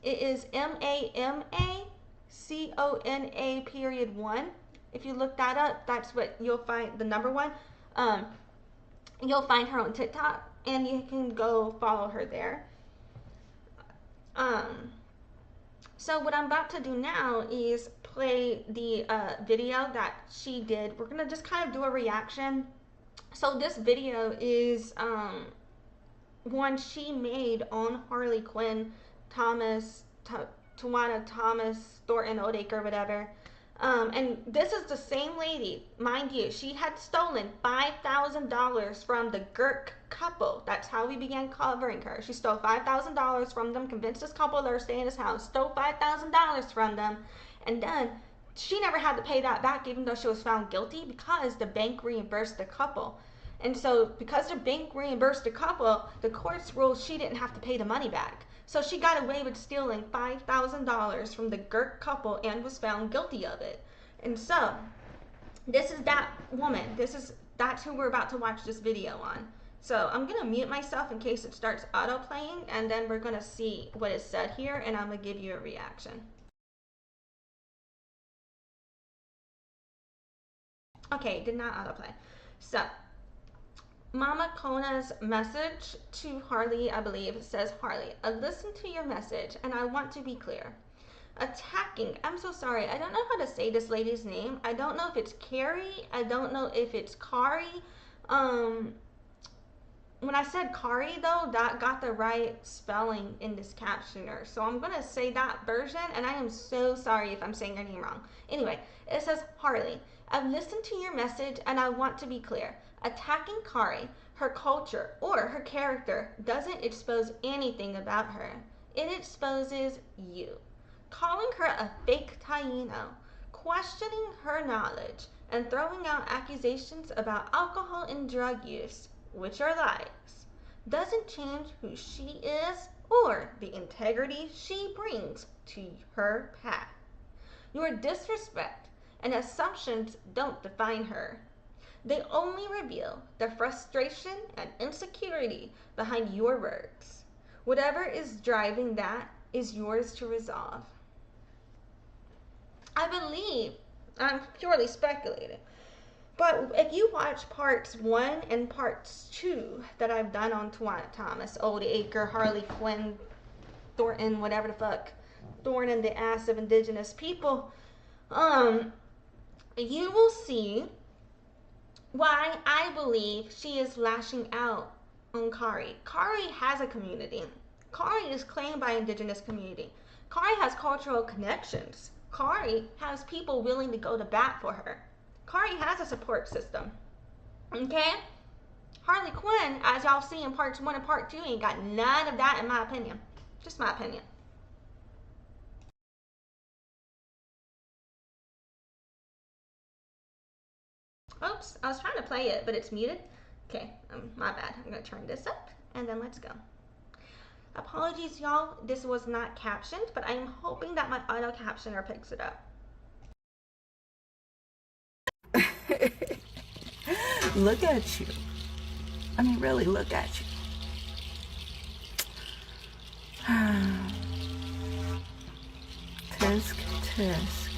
It is MAMACONA1. If you look that up, that's what you'll find, the number one. You'll find her on TikTok, and you can go follow her there. So what I'm about to do now is play the video that she did. We're gonna just kind of do a reaction. So this video is one she made on Harley Quinn, Tajuana Thomas Thornton Oldacre, whatever. And this is the same lady, mind you. She had stolen $5,000 from the Girk couple. That's how we began covering her. She stole $5,000 from them, convinced this couple to stay in his house, stole $5,000 from them, and then she never had to pay that back, even though she was found guilty, because the bank reimbursed the couple. And so because the bank reimbursed the couple, the courts ruled she didn't have to pay the money back. So she got away with stealing $5,000 from the Girk couple and was found guilty of it. And so this is that woman. That's who we're about to watch this video on. So I'm gonna mute myself in case it starts auto playing, and then we're gonna see what is said here, and I'm gonna give you a reaction. Okay, did not autoplay. So Mama Kona's message to Harley, I believe, says, Harley, I listened to your message and I want to be clear. Attacking, I'm so sorry, I don't know how to say this lady's name. I don't know if it's Kari, I don't know if it's Kari. When I said Kari though, that got the right spelling in this captioner. So I'm gonna say that version, and I am so sorry if I'm saying your name wrong. Anyway, it says, Harley, I've listened to your message and I want to be clear. Attacking Kari, her culture, or her character doesn't expose anything about her. It exposes you. Calling her a fake Taíno, questioning her knowledge, and throwing out accusations about alcohol and drug use, which are lies, doesn't change who she is or the integrity she brings to her path. Your disrespect and assumptions don't define her. They only reveal the frustration and insecurity behind your words. Whatever is driving that is yours to resolve. I believe, I'm purely speculating, but if you watch parts 1 and parts 2 that I've done on Tajuana Thomas, Oldacre, Harley Quinn, Thornton, whatever the fuck, thorn in the ass of indigenous people, you will see why I believe she is lashing out on Kari. Kari has a community. Kari is claimed by indigenous community. Kari has cultural connections. Kari has people willing to go to bat for her. Kari has a support system. Okay? Harley Quinn, as y'all see in parts 1 and part 2, ain't got none of that in my opinion. Just my opinion. Oops, I was trying to play it, but it's muted. Okay, my bad. I'm gonna turn this up, and then let's go. Apologies, y'all. This was not captioned, but I'm hoping that my auto captioner picks it up.
Look at you. I mean, really, look at you. Tisk, tisk.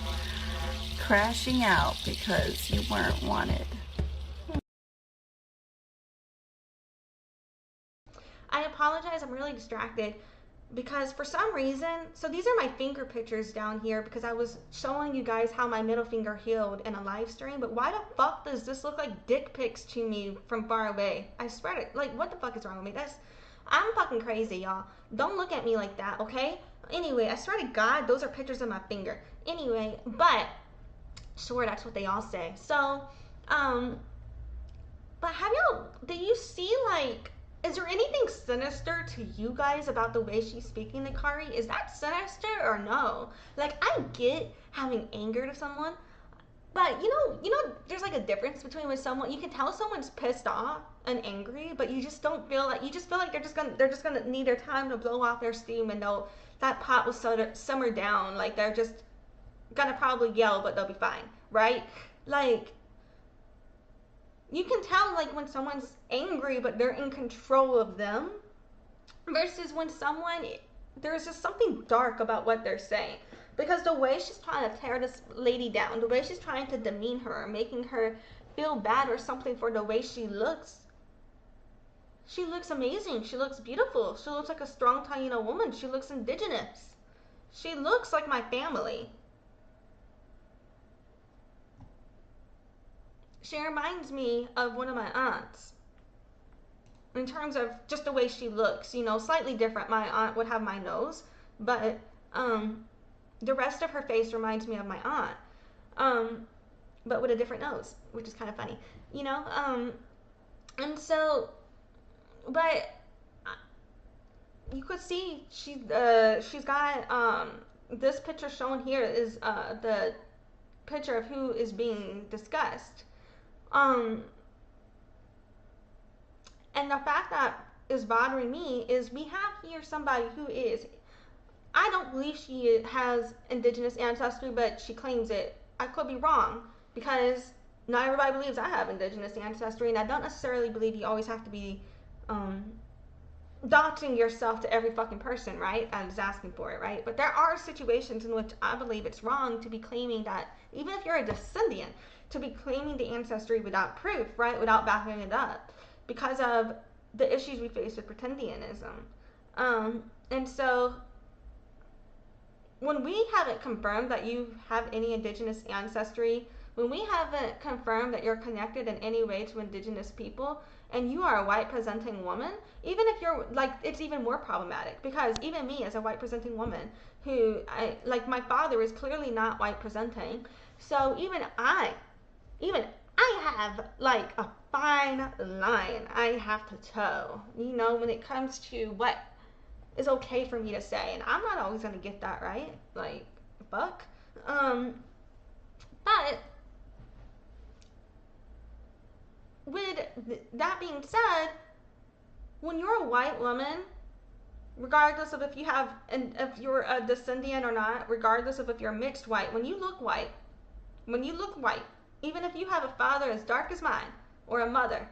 Crashing out because you weren't wanted.
I apologize, I'm really distracted because for some reason, so these are my finger pictures down here because I was showing you guys how my middle finger healed in a live stream, but why the fuck does this look like dick pics to me from far away? I swear to, like, what the fuck is wrong with me? I'm fucking crazy, y'all. Don't look at me like that, okay? Anyway, I swear to God, those are pictures of my finger. Anyway, but sure, that's what they all say. So, but have y'all, do you see, like, is there anything sinister to you guys about the way she's speaking to Kari? Is that sinister or no? Like, I get having anger to someone, But there's like a difference between when someone, you can tell someone's pissed off and angry, but you just don't feel like, you just feel like they're just gonna need their time to blow off their steam and know that pot will simmer down. Like they're just gonna probably yell, but they'll be fine, right? Like you can tell like when someone's angry, but they're in control of them, versus when someone, there's just something dark about what they're saying. Because the way she's trying to tear this lady down, the way she's trying to demean her, making her feel bad or something for the way she looks amazing. She looks beautiful. She looks like a strong Taíno woman. She looks indigenous. She looks like my family. She reminds me of one of my aunts. In terms of just the way she looks, slightly different. My aunt would have my nose, but the rest of her face reminds me of my aunt, but with a different nose, which is kind of funny, and so, but you could see she's got, this picture shown here is the picture of who is being discussed, and the fact that is bothering me is we have here somebody who is, I don't believe she has indigenous ancestry, but she claims it. I could be wrong, because not everybody believes I have indigenous ancestry, and I don't necessarily believe you always have to be doxing yourself to every fucking person, right? I was asking for it, right? But there are situations in which I believe it's wrong to be claiming that, even if you're a descendant, to be claiming the ancestry without proof, right? Without backing it up, because of the issues we face with pretendianism. And so when we haven't confirmed that you have any indigenous ancestry, when we haven't confirmed that you're connected in any way to indigenous people, and you are a white presenting woman, even if you're like, it's even more problematic, because even me as a white presenting woman who my father is clearly not white presenting, so even I have like a fine line I have to toe, when it comes to what is okay for me to say, and I'm not always gonna get that right, like fuck. But with that being said, when you're a white woman, regardless of if you're a descendant or not, regardless of if you're mixed white, when you look white, even if you have a father as dark as mine or a mother,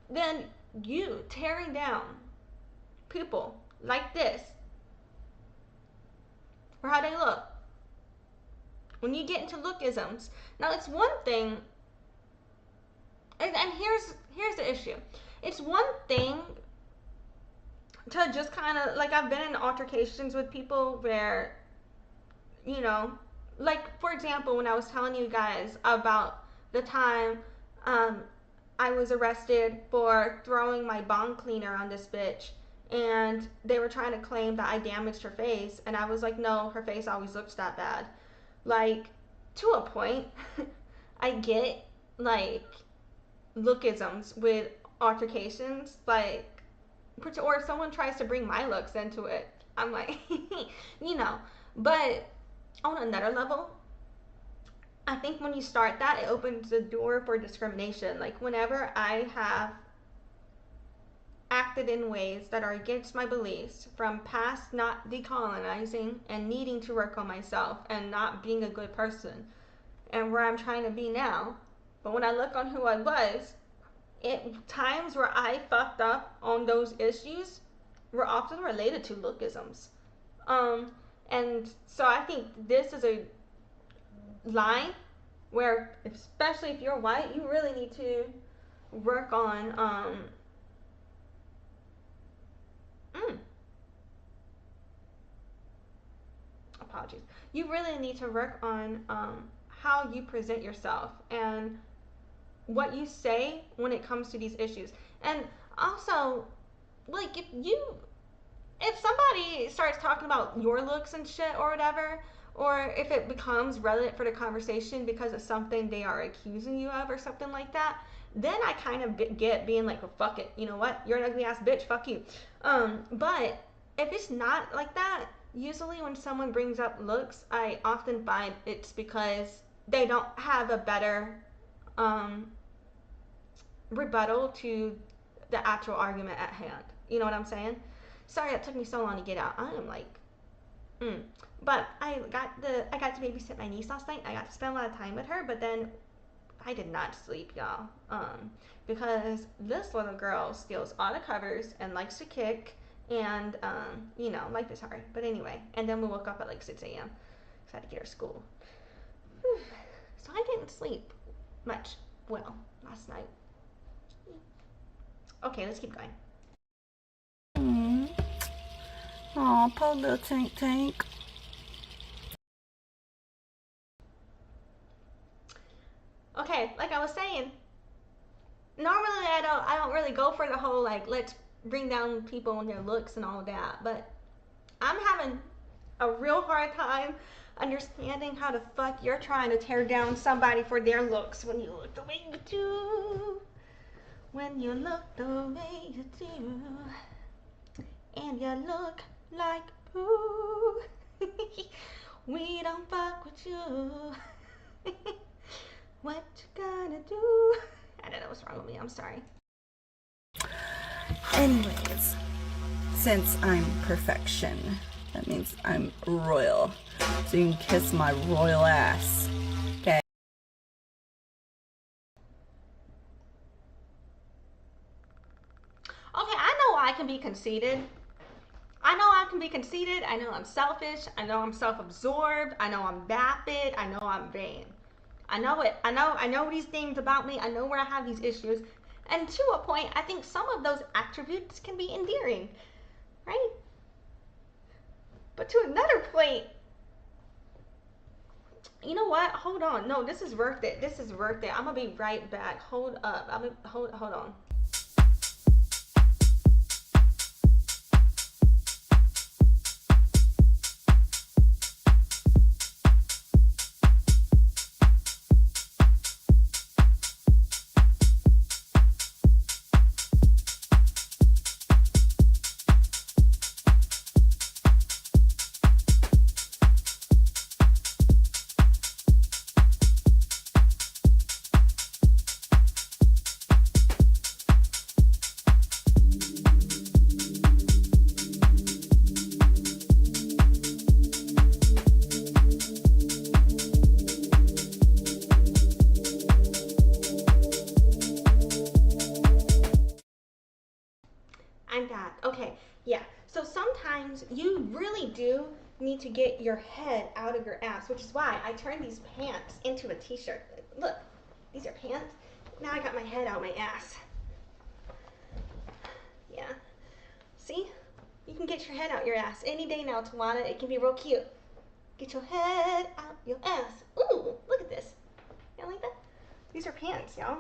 then you tearing down people like this for how they look, when you get into lookisms, now it's one thing, and here's the issue. It's one thing to just kind of, like, I've been in altercations with people where, like, for example, when I was telling you guys about the time I was arrested for throwing my bong cleaner on this bitch, and they were trying to claim that I damaged her face, and I was like, no, her face always looks that bad. Like, to a point, I get, like, lookisms with altercations, like, or if someone tries to bring my looks into it, I'm like, but on another level, I think when you start that, it opens the door for discrimination. Like, whenever I have acted in ways that are against my beliefs from past not decolonizing and needing to work on myself and not being a good person, and where I'm trying to be now, but when I look on who I was, times where I fucked up on those issues were often related to lookisms. And so I think this is a line where, especially if you're white, you really need to work on apologies. You really need to work on how you present yourself and what you say when it comes to these issues. And also, like, if somebody starts talking about your looks and shit or whatever, or if it becomes relevant for the conversation because of something they are accusing you of or something like that, then I kind of get being like, well, fuck it, you know what, you're an ugly ass bitch, fuck you. But if it's not like that, usually when someone brings up looks, I often find it's because they don't have a better um, rebuttal to the actual argument at hand. You know what I'm saying? Sorry it took me so long to get out. I am like, But I got to babysit my niece last night. I got to spend a lot of time with her, but then I did not sleep, y'all. Because this little girl steals all the covers and likes to kick, and life is hard. But anyway, and then we woke up at like 6 a.m. because I had to get her to school. So I didn't sleep much well last night. Okay, let's keep going.
Aw, poor little Tank.
Okay, like I was saying, normally I don't really go for the whole like let's bring down people and their looks and all of that, but I'm having a real hard time understanding how the fuck you're trying to tear down somebody for their looks when you look the way you do. When you look the way you do, and you look like poo. We don't fuck with you. What you gonna do? I don't know what's wrong with me. I'm sorry.
Anyways, since I'm perfection, that means I'm royal. So you can kiss my royal ass. Okay?
Okay, I know I can be conceited. I know I'm selfish. I know I'm self-absorbed. I know I'm vapid. I know I'm vain. I know it. I know these things about me. I know where I have these issues. And to a point, I think some of those attributes can be endearing, right? But to another point, you know what? Hold on. No, this is worth it. I'm gonna be right back. Hold up. Hold on. I'm back. Okay, yeah. So sometimes you really do need to get your head out of your ass, which is why I turned these pants into a t-shirt. Look, these are pants. Now I got my head out my ass. Yeah. See? You can get your head out your ass any day now, Tajuana. It can be real cute. Get your head out your ass. Ooh, look at this. You like that? These are pants, y'all.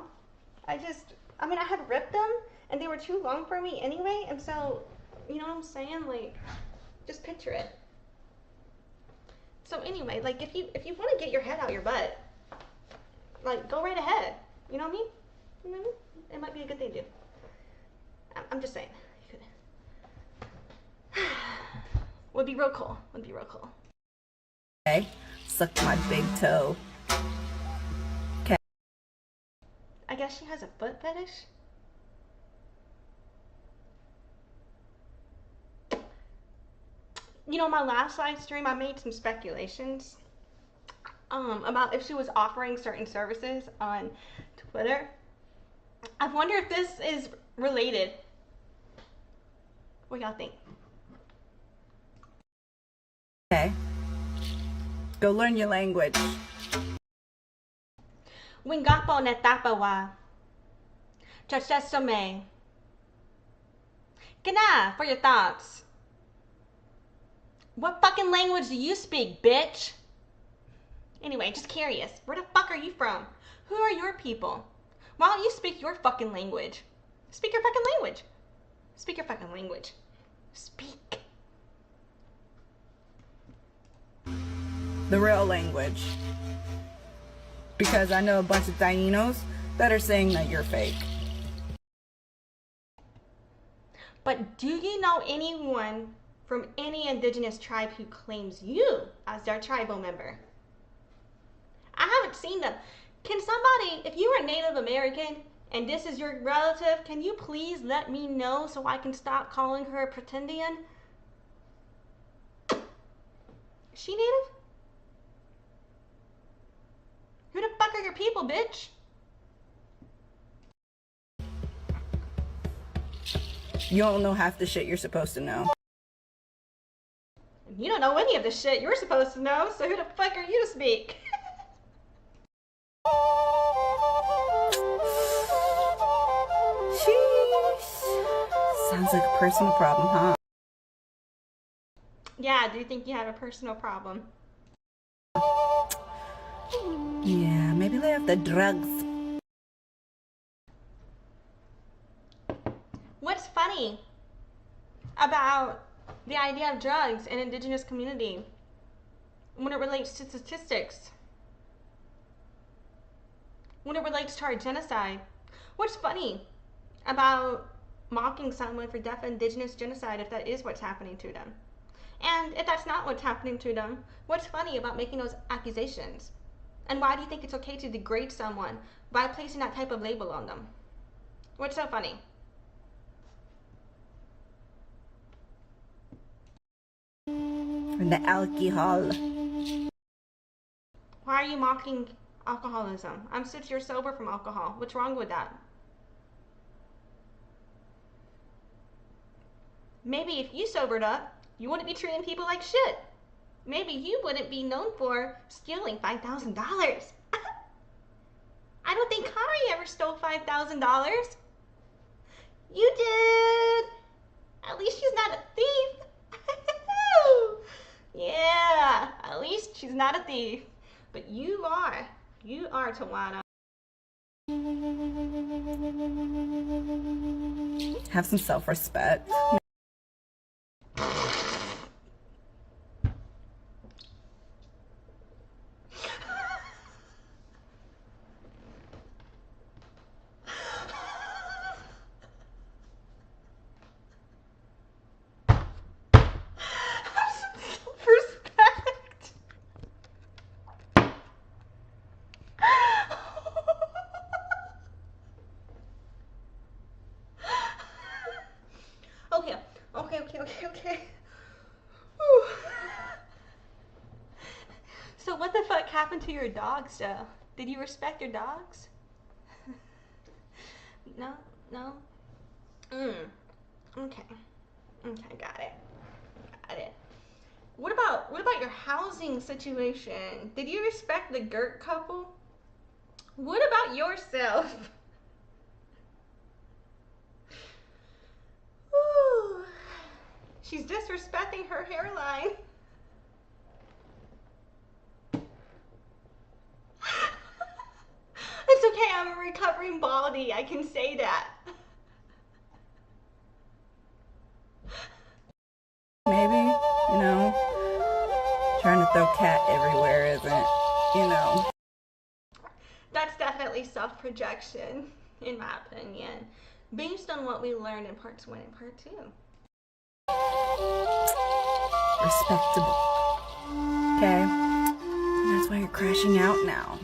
I had ripped them, and they were too long for me anyway, and so, you know what I'm saying? Like, just picture it. So anyway, like, if you want to get your head out your butt, like, go right ahead. You know what I mean? You know what I mean? It might be a good thing to do. I'm just saying. You could. Would be real cool.
Okay, suck my big toe. Okay.
I guess she has a foot fetish. You know, my last live stream, I made some speculations about if she was offering certain services on Twitter. I wonder if this is related. What y'all think?
Okay. Go learn your language.
Wingapo netapawa. Chachesome. Gana for your thoughts. What fucking language do you speak, bitch? Anyway, just curious. Where the fuck are you from? Who are your people? Why don't you speak your fucking language? Speak your fucking language. Speak your fucking language. Speak.
The real language. Because I know a bunch of Taínos that are saying that you're fake.
But do you know anyone from any indigenous tribe who claims you as their tribal member. I haven't seen them. Can somebody, if you are Native American and this is your relative, can you please let me know so I can stop calling her a pretendian? Is she Native? Who the fuck are your people, bitch?
You don't know half the shit you're supposed to know.
You don't know any of the shit you're supposed to know, so who the fuck are you to speak?
Sheesh. Sounds like a personal problem, huh?
Yeah, I do think you have a personal problem.
Yeah, maybe lay off the drugs.
What's funny about the idea of drugs in indigenous community when it relates to statistics? When it relates to our genocide? What's funny about mocking someone for deaf indigenous genocide if that is what's happening to them? And if that's not what's happening to them, what's funny about making those accusations? And why do you think it's okay to degrade someone by placing that type of label on them? What's so funny?
And the alcohol.
Why are you mocking alcoholism? I'm such you're sober from alcohol. What's wrong with that? Maybe if you sobered up, you wouldn't be treating people like shit. Maybe you wouldn't be known for stealing $5,000. I don't think Kari ever stole $5,000. You did. At least she's not a thief. Yeah, at least she's not a thief. But you are. You are, Tajuana.
Have some self-respect.
Okay. So what the fuck happened to your dogs, though? Did you respect your dogs? No? Okay, got it. What about your housing situation? Did you respect the Gert couple? What about yourself? She's disrespecting her hairline. It's okay, I'm a recovering baldy. I can say that.
Maybe, trying to throw cat everywhere isn't,
That's definitely self-projection, in my opinion, based on what we learned in parts 1 and part 2.
Respectable. Okay. And that's why you're crashing out now.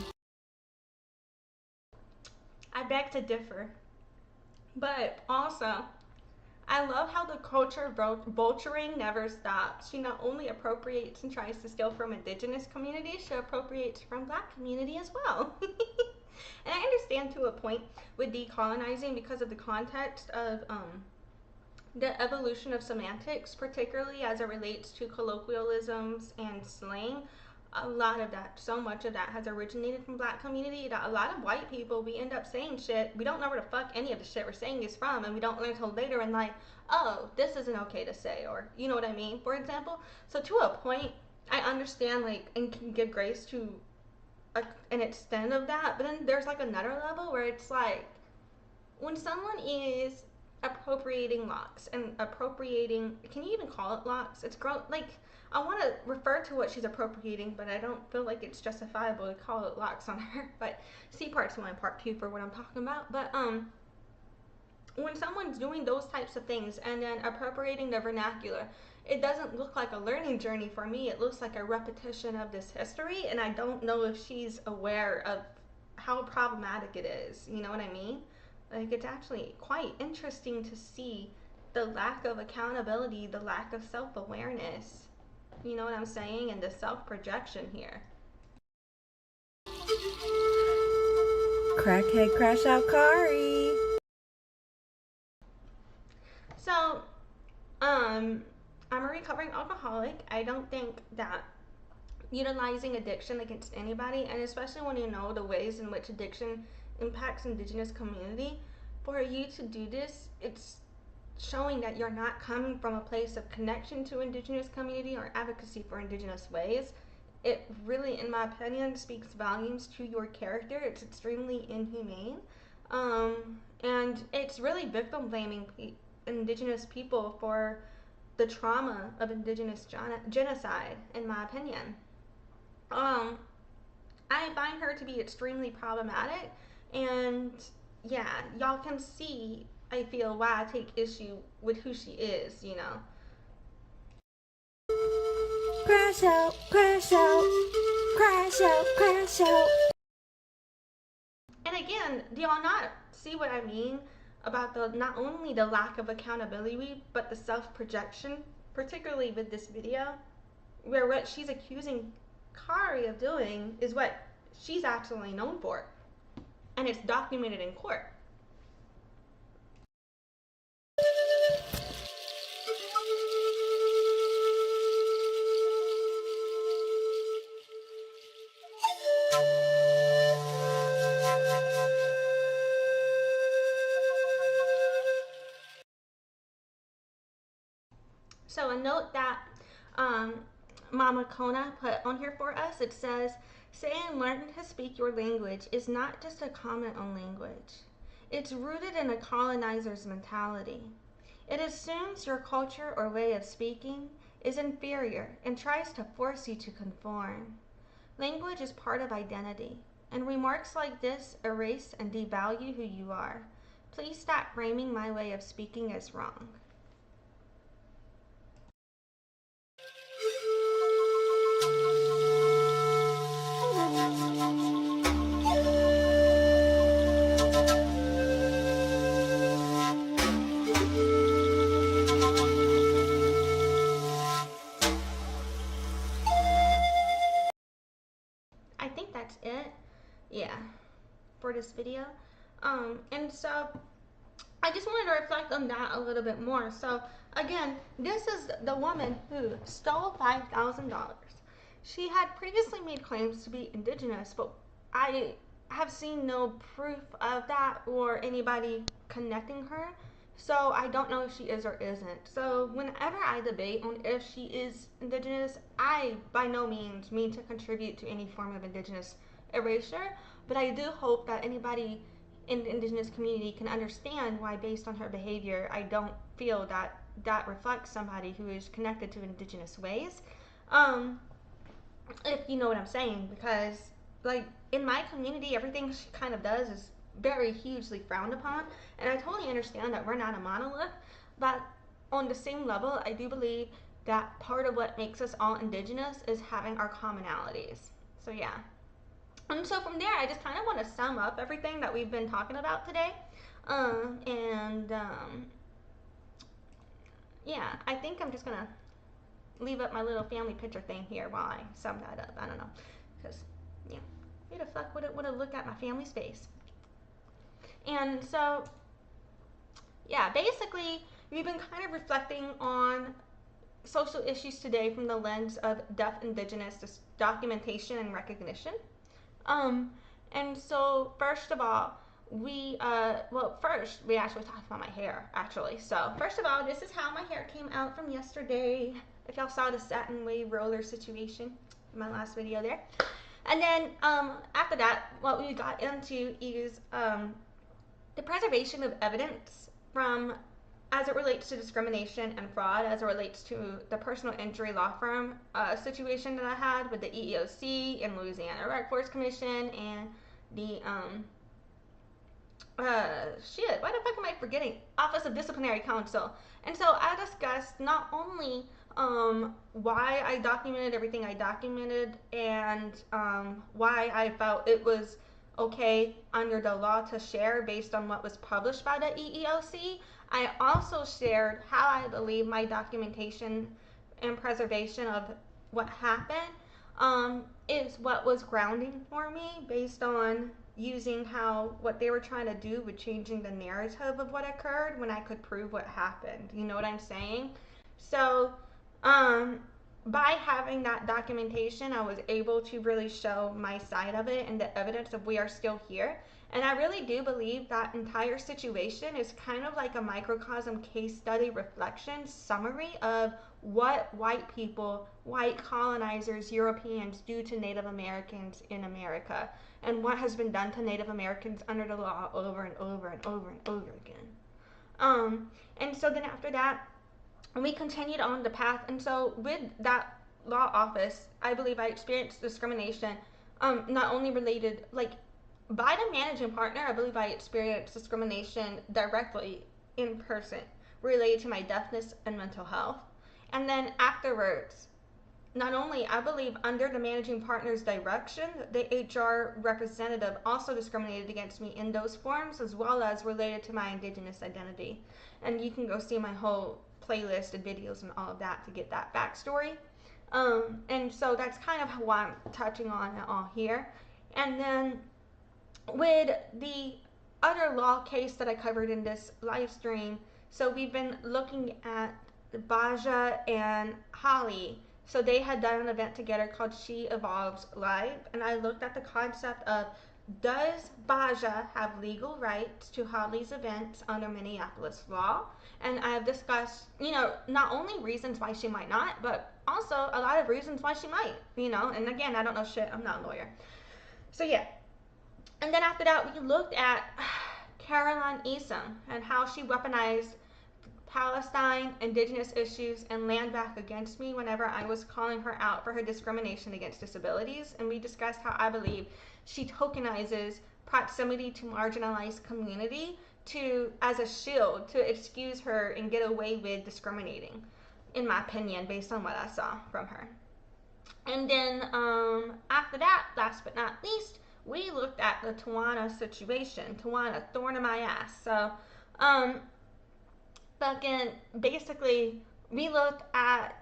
I beg to differ. But also, I love how the culture of vulturing never stops. She not only appropriates and tries to steal from indigenous communities, she appropriates from black community as well. And I understand to a point with decolonizing because of the context of the evolution of semantics, particularly as it relates to colloquialisms and slang. A lot of that, so much of that has originated from black community that a lot of white people, we end up saying shit, we don't know where the fuck any of the shit we're saying is from, and we don't learn until later and like, oh, this isn't okay to say, or you know what I mean, for example. So to a point, I understand like and can give grace to an extent of that, but then there's like another level where it's like when someone is appropriating locks and appropriating, can you even call it locks? It's like I want to refer to what she's appropriating, but I don't feel like it's justifiable to call it locks on her. But see parts 1 and part 2 for what I'm talking about. But when someone's doing those types of things and then appropriating the vernacular it doesn't look like a learning journey for me. It looks like a repetition of this history, and I don't know if she's aware of how problematic it is. You know what I mean? Like, it's actually quite interesting to see the lack of accountability, the lack of self-awareness. You know what I'm saying? And the self-projection here.
Crackhead crash out Kari.
So, I'm a recovering alcoholic. I don't think that utilizing addiction against anybody, and especially when you know the ways in which addiction impacts Indigenous community, for you to do this, it's showing that you're not coming from a place of connection to Indigenous community or advocacy for Indigenous ways. It really, in my opinion, speaks volumes to your character. It's extremely inhumane. And it's really victim blaming Indigenous people for the trauma of Indigenous genocide, in my opinion. I find her to be extremely problematic, and yeah, y'all can see, I feel, why I take issue with who she is, you know.
Crash out, crash out, crash out, crash out.
And again, do y'all not see what I mean about the not only the lack of accountability, but the self-projection, particularly with this video, where what she's accusing Kari of doing is what she's actually known for, and it's documented in court. So a note that Mama Kona put on here for us, it says, saying learn to speak your language is not just a comment on language. It's rooted in a colonizer's mentality. It assumes your culture or way of speaking is inferior and tries to force you to conform. Language is part of identity, and remarks like this erase and devalue who you are. Please stop framing my way of speaking as wrong. I think that's it, yeah, for this video. And so I just wanted to reflect on that a little bit more. So again, this is the woman who stole $5,000. She had previously made claims to be Indigenous, but I have seen no proof of that or anybody connecting her. So I don't know if she is or isn't. So whenever I debate on if she is Indigenous, I by no means mean to contribute to any form of Indigenous erasure, but I do hope that anybody in the Indigenous community can understand why, based on her behavior, I don't feel that that reflects somebody who is connected to Indigenous ways. If you know what I'm saying, because like in my community, everything she kind of does is very hugely frowned upon, and I totally understand that we're not a monolith, but on the same level, I do believe that part of what makes us all Indigenous is having our commonalities. So yeah. And so from there, I just kind of want to sum up everything that we've been talking about today. Yeah, I think I'm just going to leave up my little family picture thing here while I sum that up. I don't know. Because, yeah, who the fuck would it look at my family's face? And so, yeah, basically, we've been kind of reflecting on social issues today from the lens of deaf Indigenous documentation and recognition. And so first of all, first we actually talked about my hair, actually. So first of all, this is how my hair came out from yesterday. If y'all saw the satin wave roller situation in my last video there. And then after that, what we got into is the preservation of evidence from as it relates to discrimination and fraud, as it relates to the personal injury law firm situation that I had with the EEOC and Louisiana Workforce Commission and the why the fuck am I forgetting? Office of Disciplinary Counsel. And so I discussed not only why I documented everything I documented, and why I felt it was okay under the law to share based on what was published by the EEOC. I also shared how I believe my documentation and preservation of what happened is what was grounding for me based on using how what they were trying to do with changing the narrative of what occurred when I could prove what happened. You know what I'm saying? So, um, by having that documentation, I was able to really show my side of it and the evidence of we are still here. And I really do believe that entire situation is kind of like a microcosm case study reflection summary of what white people, white colonizers, Europeans do to Native Americans in America, and what has been done to Native Americans under the law over and over and over and over again. And so then after that, we continued on the path. And so with that law office, I believe I experienced discrimination, not only related, like, by the managing partner. I believe I experienced discrimination directly in person related to my deafness and mental health. And then afterwards, not only, I believe under the managing partner's direction, the HR representative also discriminated against me in those forms, as well as related to my Indigenous identity. And you can go see my whole playlist and videos and all of that to get that backstory. And so that's kind of why I'm touching on it all here. And then with the other law case that I covered in this live stream, so we've been looking at Bajah and Hali. So they had done an event together called She Evolves Live, and I looked at the concept of, does Bajah have legal rights to Hali's events under Minneapolis law? And I have discussed, not only reasons why she might not, but also a lot of reasons why she might, and again, I don't know shit, I'm not a lawyer. So yeah. And then after that, we looked at Caroline Easom and how she weaponized Palestine, Indigenous issues, and land back against me whenever I was calling her out for her discrimination against disabilities. And we discussed how I believe she tokenizes proximity to marginalized community as a shield to excuse her and get away with discriminating, in my opinion, based on what I saw from her. And then after that, last but not least, we looked at the Tajuana situation. Tajuana, thorn in my ass. So, basically, we looked at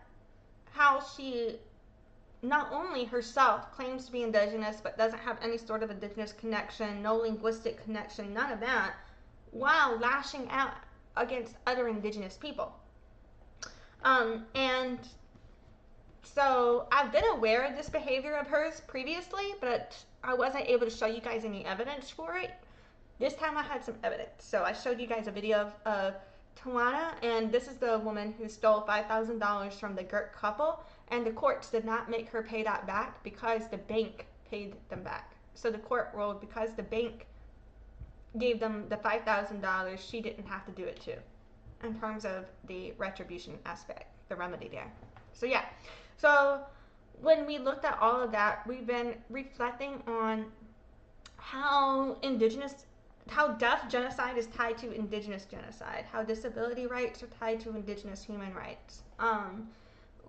how she not only herself claims to be Indigenous, but doesn't have any sort of Indigenous connection, no linguistic connection, none of that, while lashing out against other Indigenous people. And so I've been aware of this behavior of hers previously, but I wasn't able to show you guys any evidence for it. This time I had some evidence. So I showed you guys a video of Tajuana, and this is the woman who stole $5,000 from the Gert couple, and the courts did not make her pay that back because the bank paid them back. So the court ruled because the bank gave them the $5,000, she didn't have to do it too, in terms of the retribution aspect, the remedy there. So yeah. So when we looked at all of that, we've been reflecting on how deaf genocide is tied to Indigenous genocide, how disability rights are tied to Indigenous human rights.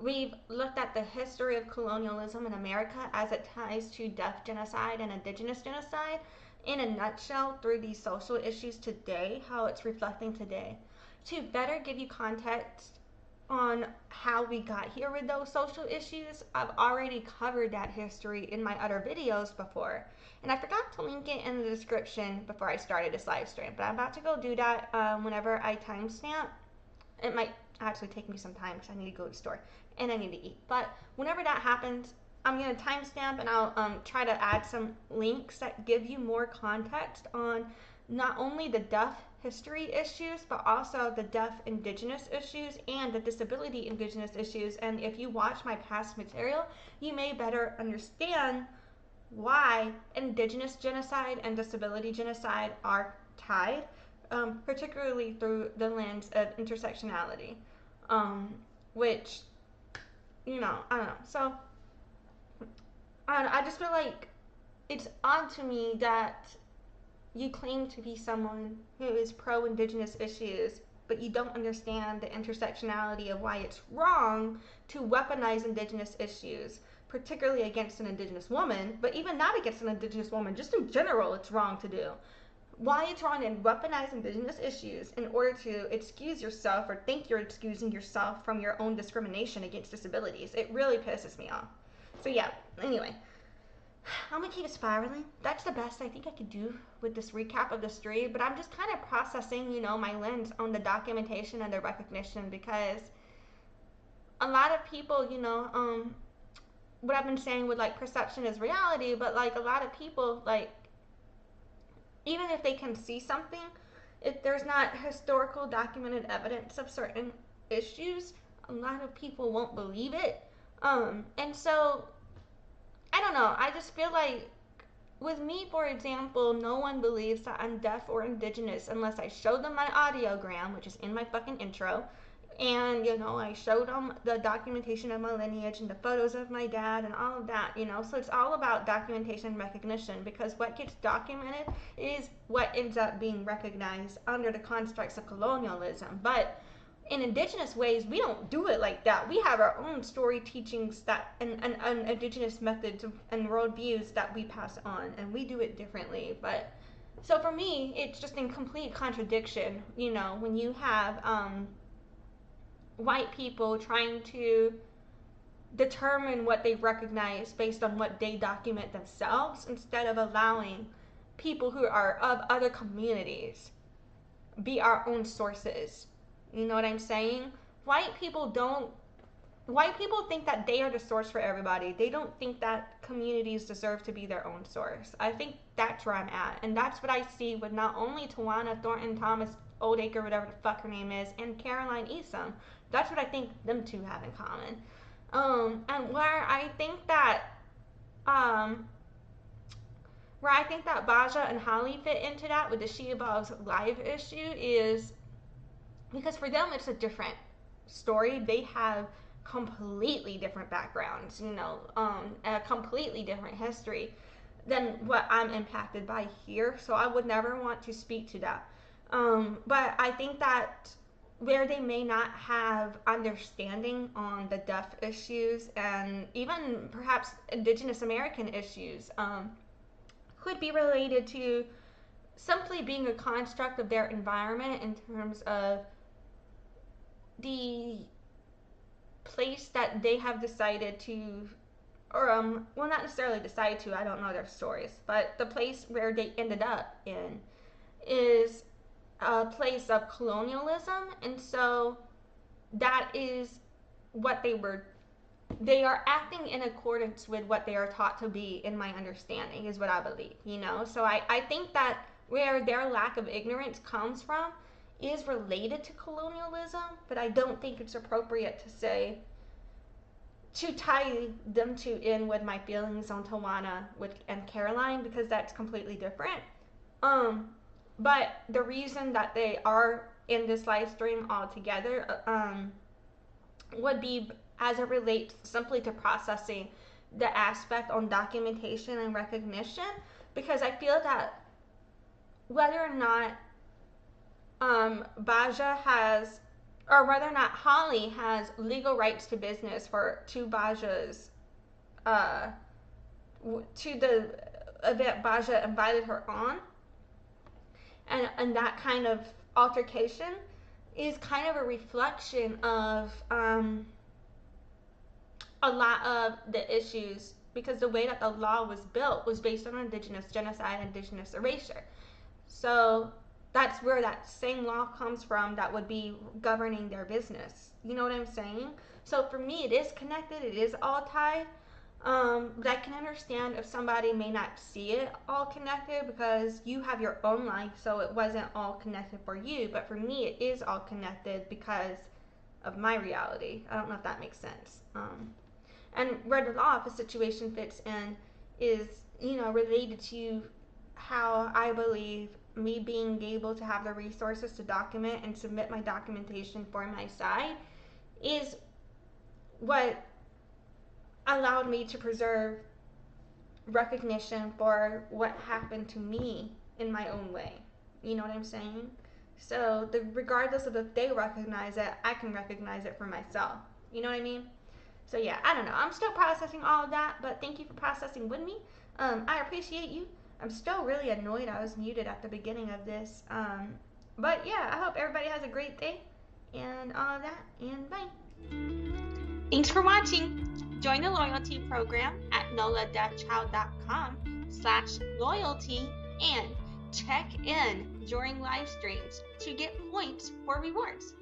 We've looked at the history of colonialism in America as it ties to deaf genocide and Indigenous genocide in a nutshell through these social issues today, how it's reflecting today. To better give you context on how we got here with those social issues, I've already covered that history in my other videos before, and I forgot to link it in the description before I started this live stream, but I'm about to go do that whenever I timestamp. It might actually take me some time because I need to go to the store and I need to eat, but whenever that happens, I'm going to timestamp and I'll try to add some links that give you more context on not only the deaf history issues, but also the deaf Indigenous issues and the disability Indigenous issues. And if you watch my past material, you may better understand why Indigenous genocide and disability genocide are tied, particularly through the lens of intersectionality, which, I don't know. So, I just feel like it's odd to me that you claim to be someone who is pro-Indigenous issues, but you don't understand the intersectionality of why it's wrong to weaponize Indigenous issues, particularly against an Indigenous woman, but even not against an Indigenous woman, just in general, it's wrong to do. Why it's wrong to weaponize Indigenous issues in order to excuse yourself or think you're excusing yourself from your own discrimination against disabilities. It really pisses me off. So yeah, anyway, I'm gonna keep spiraling. That's the best I think I could do with this recap of the story, but I'm just kind of processing, my lens on the documentation and the recognition, because a lot of people, what I've been saying with like perception is reality, but like a lot of people, like, even if they can see something, if there's not historical documented evidence of certain issues, a lot of people won't believe it. And so I don't know. I just feel like with me, for example, no one believes that I'm deaf or Indigenous unless I show them my audiogram, which is in my fucking intro. And, I showed them the documentation of my lineage and the photos of my dad and all of that, So it's all about documentation and recognition, because what gets documented is what ends up being recognized under the constructs of colonialism. But in Indigenous ways, we don't do it like that. We have our own story teachings and Indigenous methods and worldviews that we pass on, and we do it differently. But so for me, it's just in complete contradiction, when you have white people trying to determine what they recognize based on what they document themselves, instead of allowing people who are of other communities be our own sources. You know what I'm saying? White people think that they are the source for everybody. They don't think that communities deserve to be their own source. I think that's where I'm at. And that's what I see with not only Tajuana, Thornton, Thomas, Oldacre, whatever the fuck her name is, and Caroline Easom. That's what I think them two have in common. And where I think that Bajah and Hali fit into that with the She Evolves Live issue is because for them it's a different story. They have completely different backgrounds, a completely different history than what I'm impacted by here. So I would never want to speak to that. But I think that where they may not have understanding on the deaf issues and even perhaps Indigenous American issues could be related to simply being a construct of their environment in terms of the place that they have decided to, or well, not necessarily decided to, I don't know their stories, but the place where they ended up in is a place of colonialism. And so that is what they are acting in accordance with what they are taught to be, in my understanding, is what I believe, So I think that where their lack of ignorance comes from is related to colonialism, but I don't think it's appropriate to tie them two in with my feelings on Tajuana and Caroline, because that's completely different. But the reason that they are in this live stream all together would be as it relates simply to processing the aspect on documentation and recognition, because I feel that whether or not Bajah has, or whether or not Hali has legal rights to business to Bajah's, to the event Bajah invited her on, and that kind of altercation is kind of a reflection of a lot of the issues, because the way that the law was built was based on Indigenous genocide and Indigenous erasure. So that's where that same law comes from that would be governing their business. You know what I'm saying? So for me, it is connected. It is all tied. But I can understand if somebody may not see it all connected because you have your own life, so it wasn't all connected for you. But for me, it is all connected because of my reality. I don't know if that makes sense. And where the law of a situation fits in is, related to how I believe me being able to have the resources to document and submit my documentation for my side is what allowed me to preserve recognition for what happened to me in my own way. You know what I'm saying? So regardless of if they recognize it, I can recognize it for myself. You know what I mean? So yeah, I don't know. I'm still processing all of that, but thank you for processing with me. I appreciate you. I'm still really annoyed I was muted at the beginning of this. But yeah, I hope everybody has a great day and all of that, and bye.
Thanks for watching. Join the loyalty program at noladeafchild.com/loyalty and check in during live streams to get points for rewards.